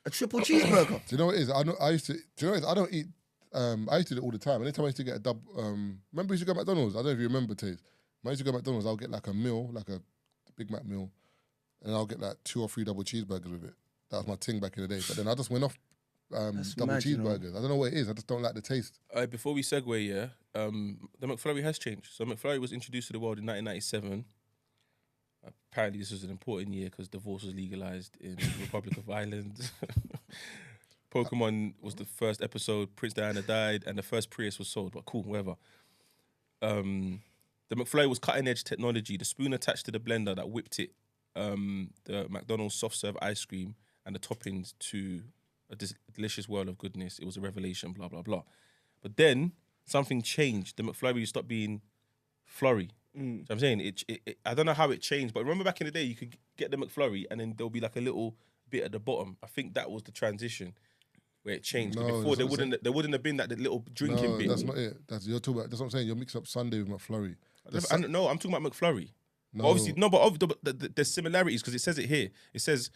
A triple cheeseburger. Do you know what it is? I used to. Do you know what it is? I don't eat. I used to do it all the time. Anytime I used to get a dub. Remember, I used to go to McDonald's. I don't know if you remember, Taze. When I used to go to McDonald's, I'll get like a meal, like a Big Mac meal, and I'll get like 2 or 3 double cheeseburgers with it. That was my thing back in the day. But then I just went off double mad, cheeseburgers. you know. I don't know what it is. I just don't like the taste. Before we segue, the McFlurry has changed. So McFlurry was introduced to the world in 1997. Apparently, this was an important year because divorce was legalized in the Republic of Ireland. Pokemon was the first episode. Prince Diana died, and the first Prius was sold. But cool, whatever. The McFlurry was cutting edge technology. The spoon attached to the blender that whipped it, the McDonald's soft serve ice cream, and the toppings to a delicious world of goodness. It was a revelation. Blah blah blah. But then something changed. The McFlurry stopped being flurry. So I'm saying it. I don't know how it changed, but remember back in the day, you could get the McFlurry and then there'll be like a little bit at the bottom. I think that was the transition where it changed. No, before there wouldn't have been that little drinking bit. That's not it. That's what I'm saying. You're mixing up Sunday with McFlurry. No, I'm talking about McFlurry. No. But obviously, no, but there's similarities because it says it here. It says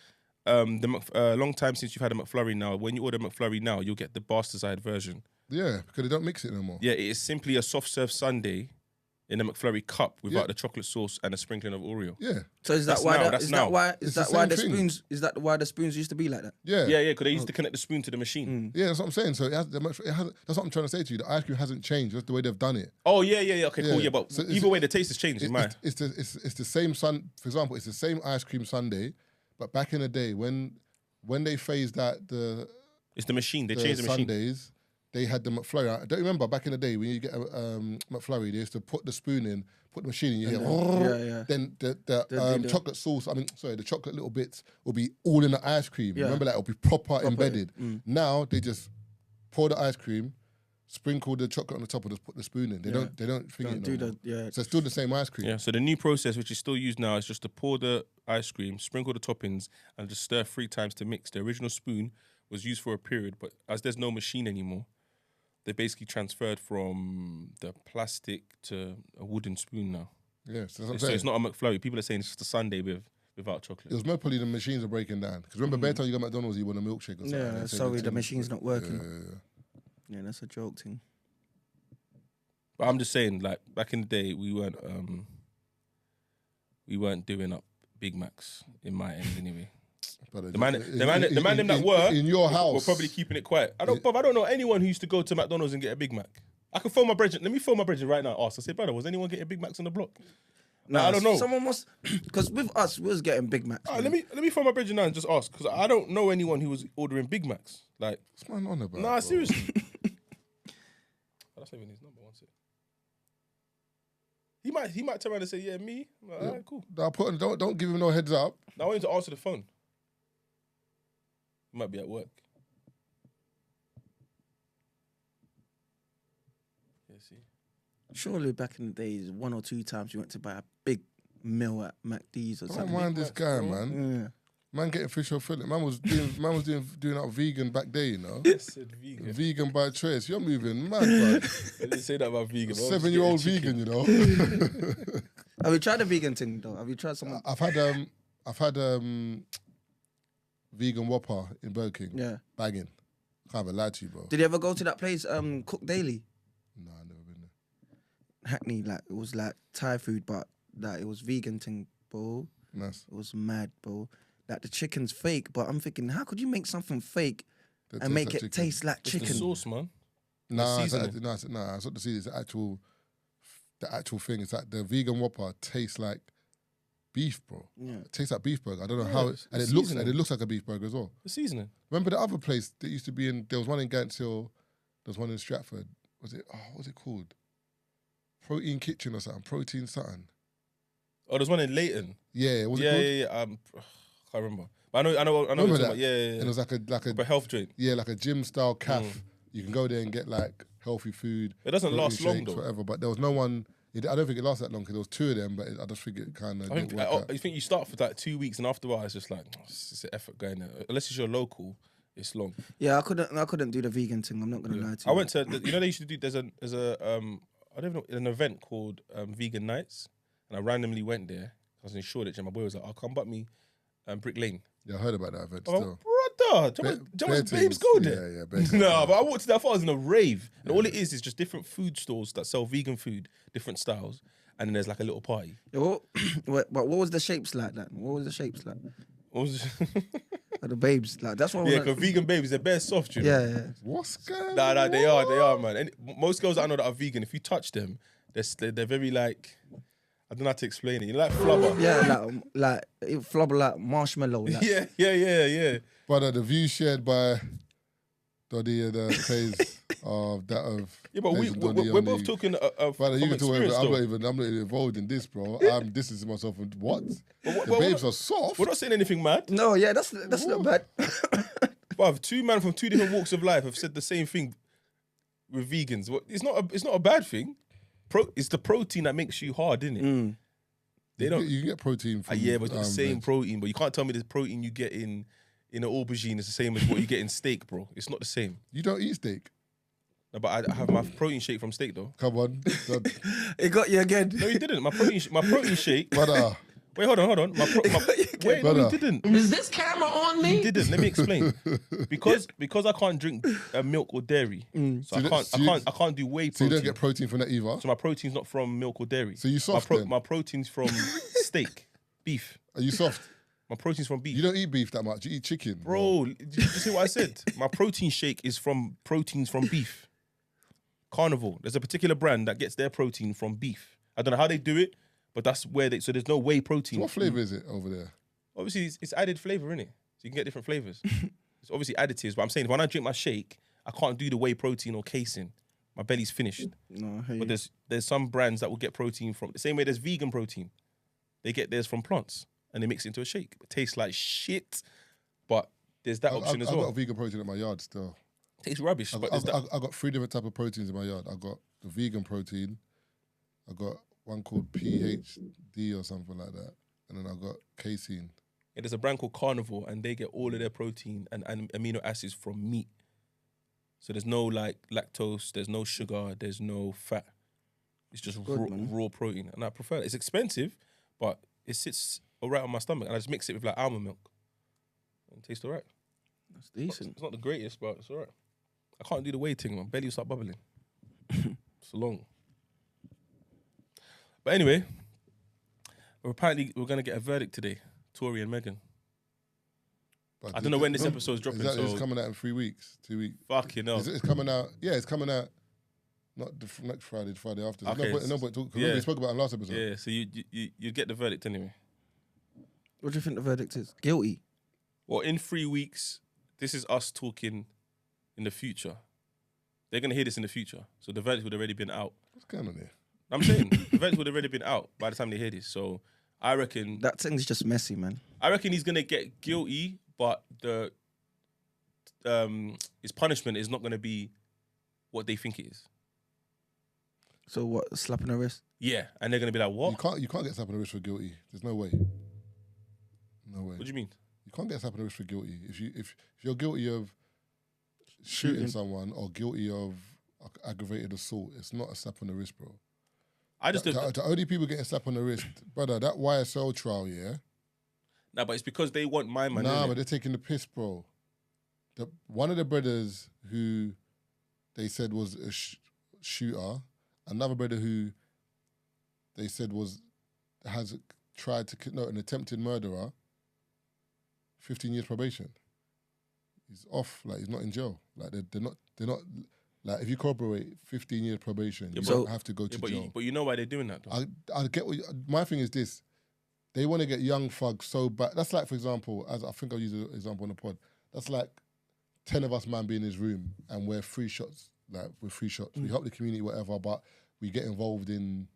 long time since you've had a McFlurry now. When you order McFlurry now, you'll get the bastardized version. Yeah, because they don't mix it no more. Yeah, it is simply a soft serve sundae in a McFlurry cup without the chocolate sauce and a sprinkling of Oreo. Yeah. So is that That's why? now, That, that's is now. that why? It's Is the that why same the thing. spoons? Is that why the spoons used to be like that? Yeah. Yeah, because they used to connect the spoon to the machine. Yeah, that's what I'm saying. So that's what I'm trying to say to you. The ice cream hasn't changed. Just the way they've done it. Oh yeah. Okay, cool. Yeah. Yeah, but So either way, the taste has changed. It's the same For example, it's the same ice cream sundae, but back in the day when they phased out It's the machine. They the changed the machine. Sundays, they had the McFlurry. I don't remember back in the day when you get a McFlurry, they used to put the spoon in, put the machine in, you hear, Yeah. then the chocolate sauce, the chocolate little bits will be all in the ice cream. Yeah. Remember that? It'll be proper embedded. Now they just pour the ice cream, sprinkle the chocolate on the top and just put the spoon in. They don't think it no more. Yeah. So it's still the same ice cream. Yeah. So the new process, which is still used now, is just to pour the ice cream, sprinkle the toppings, and just stir 3 times to mix. The original spoon was used for a period, but as there's no machine anymore, they basically transferred from the plastic to a wooden spoon now. Yeah, so that's what I'm So saying. it's not a McFlurry. People are saying it's just a sundae with without It chocolate. was more probably the machines are breaking down. Because remember, better time you go to McDonald's, you want a milkshake or something. Yeah, they say sorry, the thing- machine's not working. Yeah. Yeah, that's a joke thing. But I'm just saying, like back in the day, we weren't doing up Big Macs in my end anyway. But The man them that were in your house. were probably keeping it quiet. I don't know anyone who used to go to McDonald's and get a Big Mac. I can phone my brethren. Let me phone my brethren right now. Ask. I say, brother, was anyone getting Big Macs on the block? No, I don't know. Someone must, because with us, we was getting Big Macs. Let me phone my brethren now and just ask because I don't know anyone who was ordering Big Macs. Like, What's man on about? nah, bro? seriously. That's not even his number. One sec. He might turn around and say, yeah, me. I'm like, all right, cool. Don't give him no heads up. Now I want him to answer the phone. He might be at work. Yeah, see. Surely back in the days, 1 or 2 times you went to buy a big meal at McD's or Don't something. mind this guy, bro. man. Yeah. Man getting fish or fillet. Man was doing out vegan back there, you know. I said vegan. Vegan by choice. You're moving mad, man. I didn't say that about vegan. bro. I'm just 7-year-old getting vegan, chicken. you know. Have you tried the vegan thing though? Have you tried someone? I've had vegan Whopper in Burger King. Yeah. Banging. Can't even lie to you, bro. Did you ever go to that place, Cook Daily? Nah, I've never been there. Hackney, like it was like Thai food, but like it was vegan thing, bro. Nice. It was mad, bro. Like the chicken's fake, but I'm thinking, how could you make something fake That and make tastes it like chicken. taste like It's chicken? the sauce, man. Nah, seasoning. it's not the seasoning. It's the actual thing. It's like the vegan Whopper tastes like beef, bro. Yeah. It tastes like beef burger. I don't know Yeah, how it's and the it seasoning. looks like a beef burger as well. The seasoning. Remember the other place that used to be there was one in Gants Hill, there was one in Stratford. What was it called? Protein Kitchen or something. Protein something. Oh, there's one in Leighton. Yeah, was Yeah, it called? yeah. Can't remember. But I know. What Remember you're talking that? about. Yeah, And it was like a health joint. a gym style cafe. You can go there and get like healthy food. It doesn't protein last long shakes, though. whatever. But there was no one. I don't think it lasted that long because there was 2 of them. But I just think it kind of didn't work out. I think you start for like 2 weeks and after a while it's just like it's an effort going there. Unless it's your local, it's long. Yeah, I couldn't do the vegan thing. I'm not gonna lie to you. I went to they used to do there's I don't know an event called Vegan Nights, and I randomly went there. I was in Shoreditch and my boy was like, "I'll come back me Brick Lane." Yeah, I heard about that event I'm like, still. brother, Bare babes things. go there. Yeah, bare things. No, but I walked to that far. I was in a rave, and all it is just different food stores that sell vegan food, different styles, and then there's like a little party. Yeah, but what was the shapes like that? What was the shapes like? What was it? Like the babes, like that's what. Yeah, because vegan babies, they're bare soft, you know. Yeah. What's going Nah, they are, man. And most girls that I know that are vegan, if you touch them, they're very like, I don't know how to explain it. You know, like flubber. Yeah, like it flubber like marshmallow. Like. Yeah. But the view shared by Doddy and Taze of that of Yeah, but Taze and Doddy we're on both the- talking Brother, from you can talk experience, about, though. I'm not even involved in this, bro. I'm distancing myself from what? But The babes are soft. We're not saying anything mad. No, yeah, that's not bad. But 2 men from 2 different walks of life have said the same thing with vegans. It's not a bad thing. It's the protein that makes you hard, isn't it? They don't. You can get protein from Yeah, but it's not the same veg. protein. But you can't tell me the protein you get in an aubergine is the same as what you get in steak, bro. It's not the same. You don't eat steak. No, but I have my protein shake from steak though. Come on. It got you again. No, you didn't. My protein shake. Brother, Wait, hold on. Wait, no, Brother. you didn't. Is this camera on me? You didn't. Let me explain. Because I can't drink milk or dairy, so I can't do whey so you protein. don't get protein from that either. So my protein's not from milk or dairy. So you soft my then? my protein's from steak, beef. Are you soft? My protein's from beef. You don't eat beef that much. You eat chicken. Bro, did you see what I said? My protein shake is from proteins from beef. Carnivore. There's a particular brand that gets their protein from beef. I don't know how they do it, but that's where so there's no whey protein. So what flavour is it over there? Obviously, it's added flavour, innit? So you can get different flavours. It's obviously additives, but I'm saying when I drink my shake, I can't do the whey protein or casein. My belly's finished. No, hey. But there's some brands that will get protein from the same way there's vegan protein. They get theirs from plants and they mix it into a shake. It tastes like shit, but there's that option as I've well. got vegan protein in my yard still. Tastes rubbish, but there's that. I got 3 different type of proteins in my yard. I got the vegan protein. I got one called PhD or something like that, and then I got casein. Yeah, there's a brand called Carnivore, and they get all of their protein and amino acids from meat. So there's no like lactose, there's no sugar, there's no fat. It's just Good, man. raw protein, and I prefer it. It's expensive, but it sits alright on my stomach, and I just mix it with like almond milk, and it tastes alright. That's decent. It's not the greatest, but it's alright. I can't do the weight thing, my belly will start bubbling. It's long. But anyway, apparently we're gonna get a verdict today, Tory and Meghan. But I don't know when this episode's dropping. It's coming out in 3 weeks, 2 weeks. Fucking hell. It's coming out. Yeah, it's coming out. Not the next Friday, the Friday after. Okay, No point talking. We spoke about it in last episode. Yeah, so you get the verdict anyway. What do you think the verdict is? Guilty. Well, in 3 weeks, this is us talking in the future. They're gonna hear this in the future, so the verdict would have already been out. What's going on here? I'm saying the verdict would have already been out by the time they hear this. So I reckon That thing's just messy, man. I reckon he's gonna get guilty, but his punishment is not gonna be what they think it is. So what? Slapping the wrist? Yeah, and they're gonna be like, "What? You can't get slapped on the wrist for guilty. There's no way. No way. What do you mean?" You can't get slapped on the wrist for guilty. If you're guilty of shooting someone or guilty of aggravated assault, it's not a slap on the wrist, bro. I just the only people getting slapped on the wrist, brother. That YSL trial, yeah. Nah, but it's because they want my money. Nah, but they're taking the piss, bro. One of the brothers who they said was a shooter, another brother who they said has tried to an attempted murderer. 15 years probation. He's off, like he's not in jail. Like they're not like if you corroborate 15 years probation, you don't have to go to jail. But you know why they're doing that though? I get my thing is this. They want to get young thugs so bad. That's like, for example, as I think I'll use an example on the pod. That's like 10 of us man be in his room and we're free shots. Like we're free shots. We help the community, whatever, but we get involved in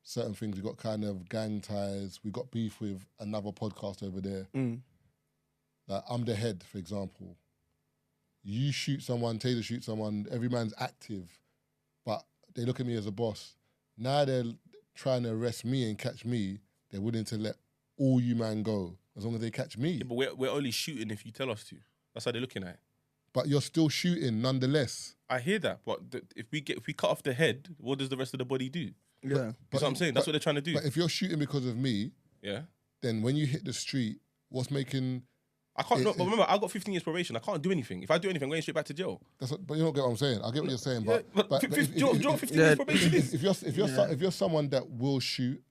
certain things. We got kind of gang ties. We got beef with another podcast over there. Like I'm the head, for example. You shoot someone, Tazer shoots someone, every man's active, but they look at me as a boss. Now they're trying to arrest me and catch me. They're willing to let all you man go as long as they catch me. Yeah, but we're only shooting if you tell us to. That's how they're looking at it. But you're still shooting nonetheless. I hear that, but if we cut off the head, what does the rest of the body do? Yeah. That's what I'm saying. That's what they're trying to do. But if you're shooting because of me, yeah, then when you hit the street, what's making... I can't. But remember, I got 15 years probation. I can't do anything. If I do anything, I'm going straight back to jail. But you don't get what I'm saying. I get what you're saying. But 15 years probation is. If you're someone that will shoot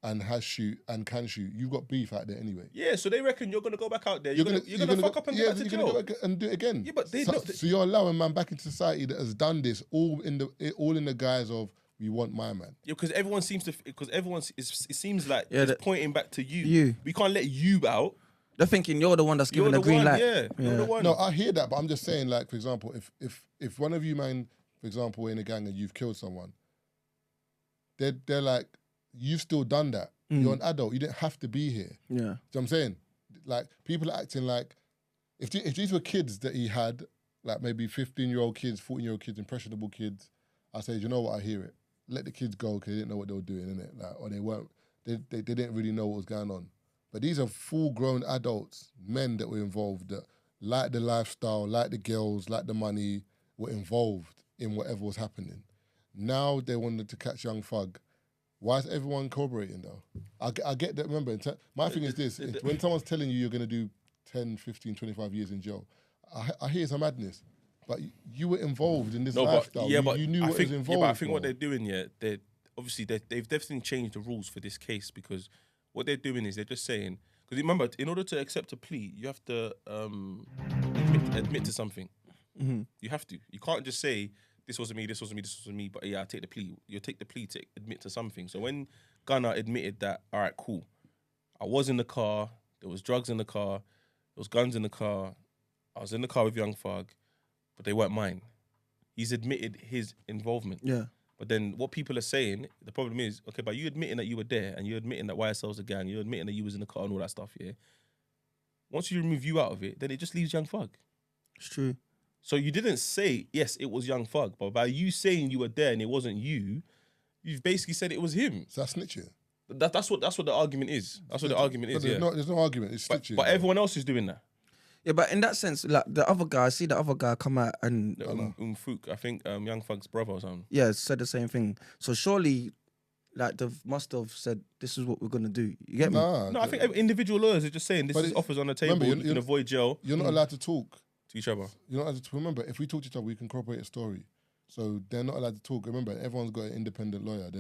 and has shoot and can shoot, you've got beef out there anyway. Yeah, so they reckon you're gonna go back out there. You're gonna fuck up and go back to jail. Go back and do it again. Yeah, but so you're allowing man back into society that has done this all in the guise of we want my man. Yeah, because everyone seems to. It seems like it's pointing back to you. You. We can't let you out. They're thinking you're the one that's giving the green light. Yeah, you're the one. No, I hear that, but I'm just saying, like, for example, if one of you, man, for example, we're in a gang and you've killed someone, they're like, you've still done that. You're an adult. You didn't have to be here. Yeah. Do you know what I'm saying? Like, people are acting like, if these were kids that he had, like maybe 15-year-old kids, 14-year-old kids, impressionable kids, I say, you know what, I hear it. Let the kids go because they didn't know what they were doing, innit? Like, or they didn't really know what was going on. But these are full-grown adults, men that were involved, that like the lifestyle, like the girls, like the money, were involved in whatever was happening. Now they wanted to catch young thug. Why is everyone cooperating though? I get that, remember, my thing is this, when someone's telling you you're going to do 10, 15, 25 years in jail, I hear some madness, but you were involved in this lifestyle. You knew what was involved. Yeah, but I think what they're doing, they've definitely changed the rules for this case because what they're doing is they're just saying, because remember, in order to accept a plea, you have to admit to something. Mm-hmm. You have to. You can't just say, this wasn't me, but yeah, I take the plea. You take the plea to admit to something. So when Gunnar admitted that, all right, cool, I was in the car, there was drugs in the car, there was guns in the car, I was in the car with Young Thug, but they weren't mine. He's admitted his involvement. Yeah. But then what people are saying, the problem is, okay, but you admitting that you were there and you're admitting that YSL's a gang, you're admitting that you was in the car and all that stuff, yeah? Once you remove you out of it, then it just leaves Young Thug. It's true. So you didn't say, yes, it was Young Thug, but by you saying you were there and it wasn't you, you've basically said it was him. So that's snitching. That's what the argument is. That's what the argument is, there's no argument, it's snitching. But everyone else is doing that. Yeah, but in that sense, like the other guy, I see the other guy come out and... Fook, I think Young Thug's brother or something. Yeah, said the same thing. So surely like they must have said this is what we're gonna do. You get me? Nah, No, I think individual lawyers are just saying this But is offers on the table. remember, You can avoid jail you're not allowed to talk. to each other. You're not allowed to remember. If we talk to each other, we can corroborate a story. So they're not allowed to talk. Remember, everyone's got an independent lawyer.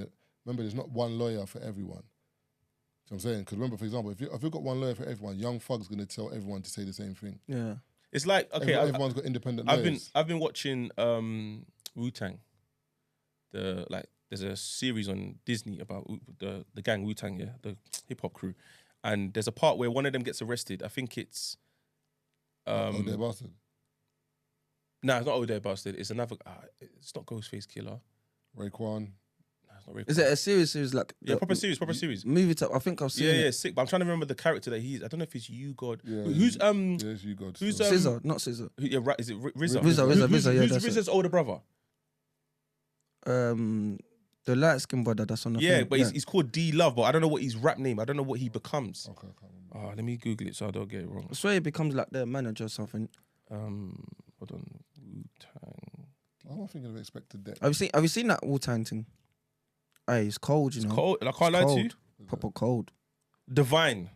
Remember, there's not one lawyer for everyone. So I'm saying, because remember, for example, if you've got one lawyer for everyone, Young Thug's going to tell everyone to say the same thing. Yeah. It's like okay, Everyone's got independent lawyers. I've been watching Wu-Tang. There's a series on Disney about the gang Wu-Tang, yeah, the hip hop crew, and there's a part where one of them gets arrested. I think it's They're bastard. No, it's not O'Day Bastard. It's another. It's not Ghostface Killer. Raekwon. No, it's not Raekwon. Is it a series like? Yeah, proper series. Movie type. I think I've seen Yeah, it. sick. But I'm trying to remember the character that he's. I don't know if it's You God. Yeah, Who's Yes, you got. who's Scissor, not Scissor. Yeah, right. Is it RZA? RZA, yeah, Who's that's it. RZA's older brother? The light skin brother that's on the Yeah, thing. but he's called D Love, but I don't know what his rap name. I don't know what he becomes. Okay, I can't remember. Let me Google it so I don't get it wrong. I swear he becomes like their manager or something. Hold on. Wu-Tang. I'm not thinking of Expected Death. Have you seen that Wu-Tang thing? Hey, it's cold, you know. Cold. I can't lie to you. Proper cold. Divine.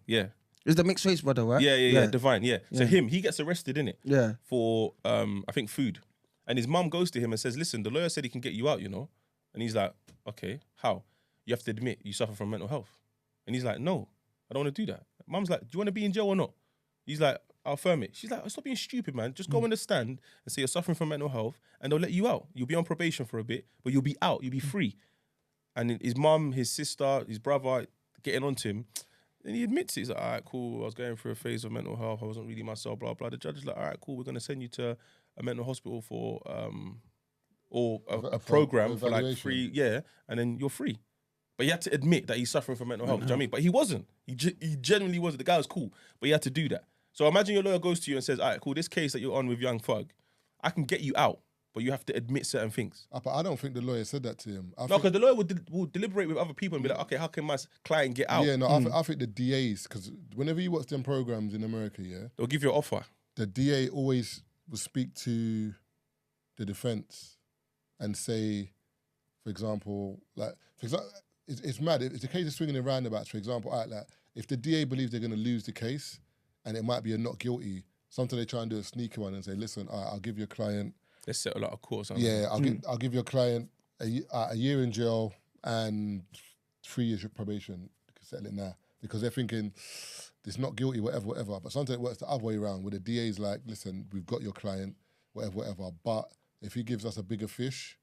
Yeah. It's the mixed race brother, right? Yeah. Divine. Yeah. So Yeah. he gets arrested in it. Yeah. For I think food, and his mum goes to him and says, "Listen, the lawyer said he can get you out, you know," and he's like, "Okay, how? You have to admit you suffer from mental health," and he's like, "No, I don't want to do that." Mum's like, "Do you want to be in jail or not?" He's like, "I'll affirm it." She's like, "Stop being stupid, man. Just go on the stand and say you're suffering from mental health, and they'll let you out. You'll be on probation for a bit, but you'll be out. You'll be free." And his mum, his sister, his brother getting onto him. And he admits it. He's like, all right, cool. I was going through a phase of mental health. I wasn't really myself, blah, blah. The judge is like, all right, cool. We're going to send you to a mental hospital for, or a program for like free, yeah, and then you're free. But he had to admit that he's suffering from mental health. Do you know what I mean? But he wasn't. He genuinely wasn't. The guy was cool, but he had to do that. So imagine your lawyer goes to you and says, all right, cool, this case that you're on with Young Thug, I can get you out, but you have to admit certain things. But I don't think the lawyer said that to him. No, because the lawyer will deliberate with other people and be like, okay, how can my client get out? Yeah, no, I think the DAs, because whenever you watch them programs in America, yeah, They'll give you an offer. the DA always will speak to the defense and say, for example, it's mad. It's a case of swinging and roundabouts. For example, like if the DA believes they're going to lose the case and it might be a not guilty, sometimes they try and do a sneaky one and say, listen, all right, I'll give your client. Let's settle out of court. Yeah, I'll give your client a year in jail and 3 years of probation. You can settle it now because they're thinking it's not guilty, whatever. But sometimes it works the other way around, where the DA's like, listen, we've got your client, whatever. But if he gives us a bigger fish,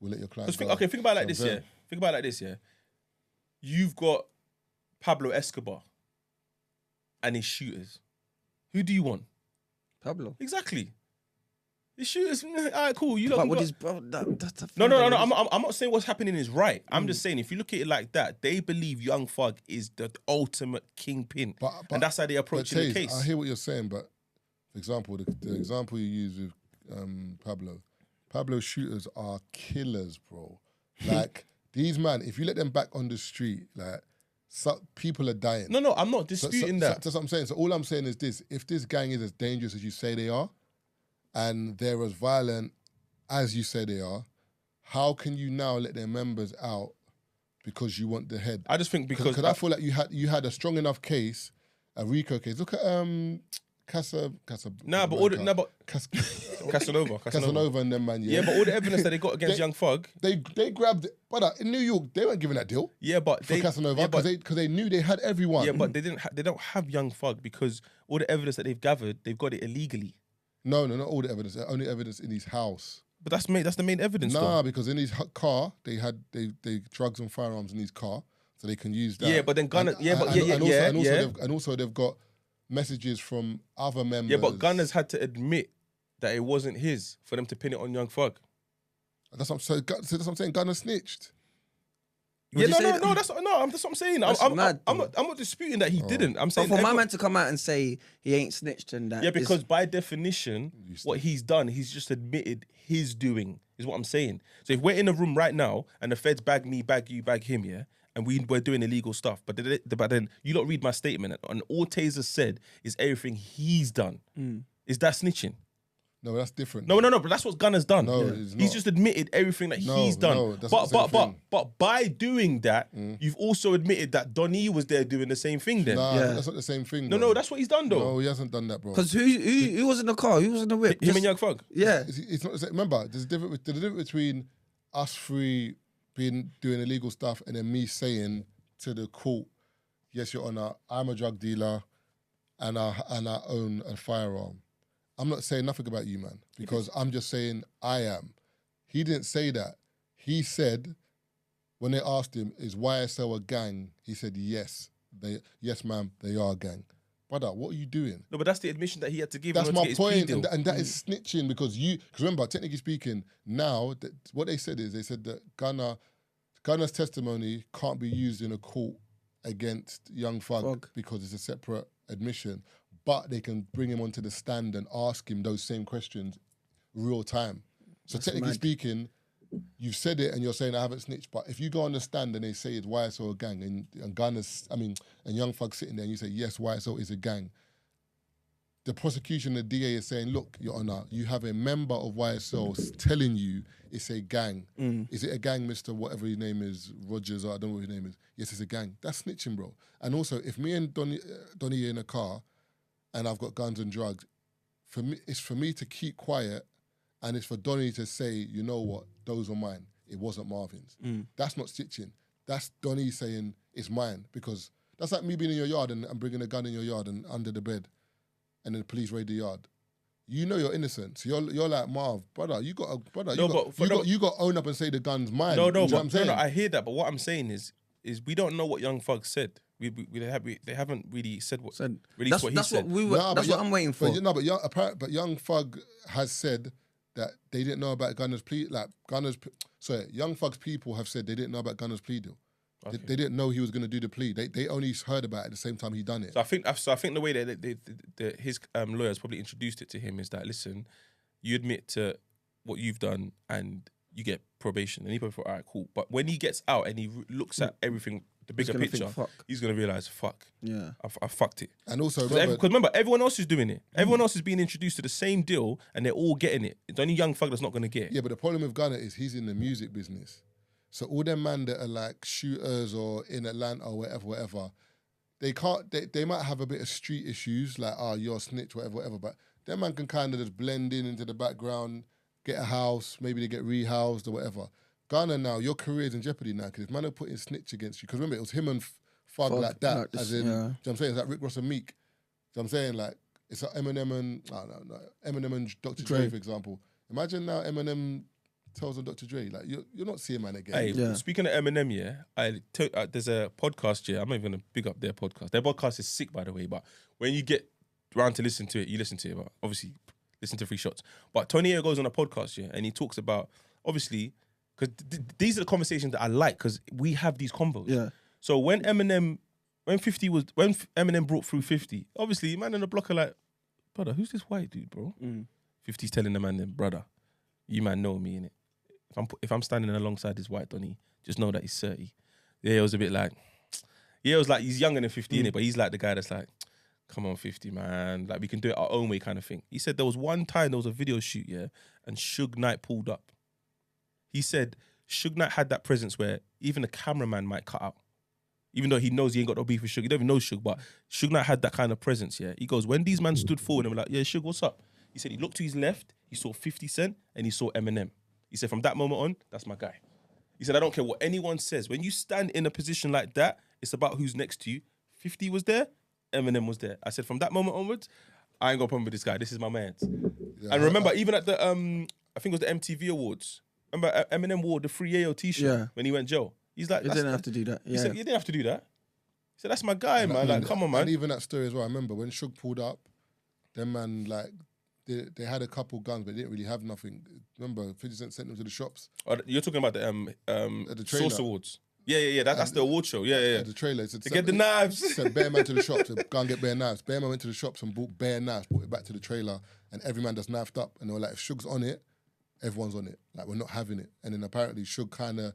we'll let your client go. Think about it like this, yeah. Think about it like this, yeah. You've got Pablo Escobar and his shooters. Who do you want? Pablo. Exactly. The shooters, all right, cool. You But lot. with his brother, that's a No. I'm not saying what's happening is right. I'm just saying if you look at it like that, they believe Young Thug is the ultimate kingpin, and that's how they approach the case. I hear what you're saying, but for example, the example you use with Pablo's shooters are killers, bro. Like these man, if you let them back on the street, like people are dying. No, I'm not disputing that. That's what I'm saying. So all I'm saying is this: if this gang is as dangerous as you say they are, and they're as violent as you say they are, how can you now let their members out because you want the head? I just think because I feel like you had a strong enough case, a RICO case. Look at Casanova and them, man. Yeah, but all the evidence that they got against Young Thug, they grabbed it. But in New York, they weren't giving that deal. Yeah, but for Casanova because they knew they had everyone. Yeah, but they don't have Young Thug because all the evidence that they've gathered, they've got it illegally. No, not all the evidence. Only evidence in his house. But that's the main evidence. Nah, because in his car they had drugs and firearms in his car, so they can use that. Yeah, but then Gunner. And also they've got messages from other members. Yeah, but Gunners had to admit that it wasn't his for them to pin it on Young Thug. That's what I'm saying. Gunner snitched. That's what I'm saying. I'm not disputing that he didn't. I'm saying for my man to come out and say he ain't snitched and that. Yeah, because by definition, what he's done, he's just admitted his doing, is what I'm saying. So if we're in a room right now and the feds bag me, bag you, bag him, yeah, and we're doing illegal stuff, but then you don't read my statement, and all Tazer said is everything he's done. Is that snitching? No, that's different. No, but that's what Gunna's done. No, it's not. He's just admitted everything that he's done. No, that's not the same thing. But by doing that, you've also admitted that Donny was there doing the same thing then. Nah, that's not the same thing. No, that's what he's done though. No, he hasn't done that, bro. Because who was in the car? Who was in the whip? Him and Young Thug. Yeah. It's not the same. Remember, there's a difference between us three doing illegal stuff and then me saying to the court, yes, Your Honour, I'm a drug dealer and I own a firearm. I'm not saying nothing about you, man, because I'm just saying I am. He didn't say that. He said, when they asked him, is YSL a gang? He said, yes. Yes, ma'am, they are a gang. Brother, what are you doing? No, but that's the admission that he had to give. That's in my order to get his point, plea deal. and that is snitching because remember, technically speaking, now what they said that Gunna's testimony can't be used in a court against Young Thug because it's a separate admission, but they can bring him onto the stand and ask him those same questions real time. So technically speaking, you've said it and you're saying I haven't snitched, but if you go on the stand and they say it's YSL a gang and Young Thug sitting there and you say yes, YSL is a gang, the prosecution, the DA is saying, look, Your Honour, you have a member of YSL telling you it's a gang. Is it a gang, Mr. whatever his name is, Rogers, or I don't know what his name is? Yes, it's a gang. That's snitching, bro. And also, if me and Donnie are in a car and I've got guns and drugs, it's for me to keep quiet and it's for Donnie to say, you know what, those are mine. It wasn't Marvin's. That's not snitching. That's Donnie saying it's mine, because that's like me being in your yard and bringing a gun in your yard and under the bed and then the police raid the yard. You know you're innocent. So you're like, Marv, brother, you got to own up and say the gun's mine. No, You know but, what I'm saying? no, I hear that, but what I'm saying is we don't know what Young Thug said. They haven't really said what released what he said. That's what I'm waiting for. But Young Thug has said that they didn't know about Gunna's plea. Young Thug's people have said they didn't know about Gunna's plea deal. Okay. They didn't know he was going to do the plea. They only heard about it at the same time he done it. So I think the way that his lawyers probably introduced it to him is that, listen, you admit to what you've done and you get probation. And he probably thought, all right, cool. But when he gets out and he looks at everything, the bigger picture, he's going to realise, fuck. Yeah. I fucked it. And also, because remember, everyone else is doing it. Everyone else is being introduced to the same deal and they're all getting it. It's only Young Thug that's not going to get it. Yeah, but the problem with Gunna is he's in the music business. So all them man that are like shooters or in Atlanta or whatever, they might have a bit of street issues, like, you're a snitch, whatever, but them man can kind of just blend into the background, get a house, maybe they get rehoused or whatever. Gunna now, your career's in jeopardy now, because if man are putting snitch against you, because remember, it was him and Thug like that, like this, as in, you know what I'm saying? It's like Rick Ross and Meek. So I'm saying, like, it's like Eminem and, Eminem and Dr. Dre, for example. Imagine now Eminem tells on Dr. Dre, like, you're not seeing man again. Hey, speaking of Eminem, there's a podcast, I'm not even going to big up their podcast. Their podcast is sick, by the way, but when you get round to listen to it, you listen to it, but obviously listen to Free Shots. But Tony Ayo goes on a podcast, and he talks about, obviously, because these are the conversations that I like, because we have these combos. Yeah. So when Eminem brought through 50, obviously, man in the block are like, brother, who's this white dude, bro? 50's telling the man, then, brother, you man know me, innit? If I'm standing alongside this white Donny, just know that he's 30. Yeah, it was a bit like, he's younger than 50, innit? But he's like the guy that's like, come on, 50, man. Like, we can do it our own way kind of thing. He said there was one time there was a video shoot, and Suge Knight pulled up. He said Suge Knight had that presence where even the cameraman might cut out. Even though he knows he ain't got no beef with Suge. He don't even know Suge, but Suge Knight had that kind of presence, He goes, when these men stood forward and were like, yeah, Suge, what's up? He said he looked to his left, he saw 50 Cent, and he saw Eminem. He said, from that moment on, that's my guy. He said, I don't care what anyone says. When you stand in a position like that, it's about who's next to you. 50 was there, Eminem was there. I said, from that moment onwards, I ain't got a problem with this guy. This is my man. Yeah, and remember, even at the, I think it was the MTV Awards, remember Eminem wore the Free Yayo t-shirt when he went Joe. He's like, you didn't have to do that. He said, you didn't have to do that. He said, that's my guy, man. Like, come on, man. And even that story as well, I remember when Suge pulled up, them man, like, they had a couple guns, but they didn't really have nothing. Remember, 50 Cent sent them to the shops. Oh, you're talking about the Source Awards. Yeah. That's the award show. Yeah. The trailer. Said, to get the knives. Said, bear man to the shops, go and get bare knives. Bear man went to the shops and bought bare knives, brought it back to the trailer, and every man just knifed up. And they were like, if Suge's on it, everyone's on it. Like, we're not having it. And then apparently Suge kind of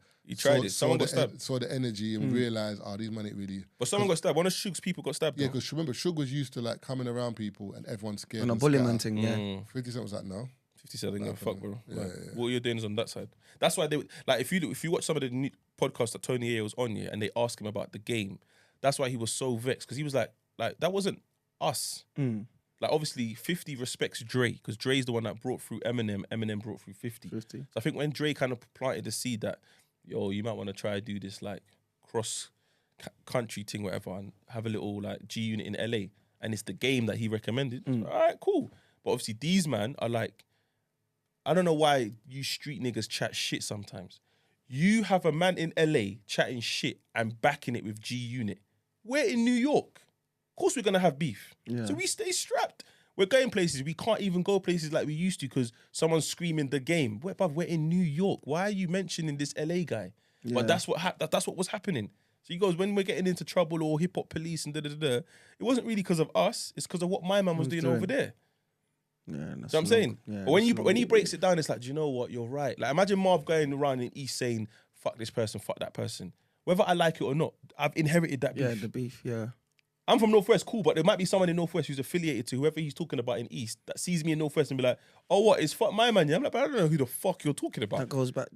Someone got stabbed. saw the energy and realised, these man ain't really... But someone got stabbed. One of Suge's people got stabbed. Yeah, because remember, Suge was used to like coming around people and everyone's scared. On a and bully scatter. man thing, yeah. 50 Cent was like, no. 50 Cent didn't give a fuck, bro. Yeah, Like, yeah. What you're doing is on that side. That's why they like if you watch some of the new podcasts that Tony A was on, yeah, and they ask him about the game. That's why he was so vexed, because he was like that wasn't us. Like, obviously 50 respects Dre, because Dre's the one that brought through Eminem. Eminem brought through 50. So I think when Dre kind of planted the seed that, yo, you might want to try to do this like cross country thing, whatever, and have a little like G Unit in LA, and it's the game that he recommended. All right, cool. But obviously these man are like, I don't know why you street niggas chat shit sometimes. You have a man in LA chatting shit and backing it with G Unit. We're in New York. Of course we're going to have beef. Yeah. So we stay strapped. We're going places. We can't even go places like we used to because someone's screaming the game. We're in New York. Why are you mentioning this LA guy? Yeah. But that's what was happening. So he goes, when we're getting into trouble or hip hop police and it wasn't really because of us. It's because of what my man was doing over there. Yeah, that's You know what I'm saying? Yeah, but when he breaks it down, it's like, do you know what? You're right. Like, imagine Marv going around in East saying, fuck this person, fuck that person. Whether I like it or not, I've inherited that beef. Yeah, the beef, yeah. I'm from Northwest, cool, but there might be someone in Northwest who's affiliated to whoever he's talking about in East that sees me in Northwest and be like, oh, what? It's fuck my man, yeah? I'm like, but I don't know who the fuck you're talking about. That goes back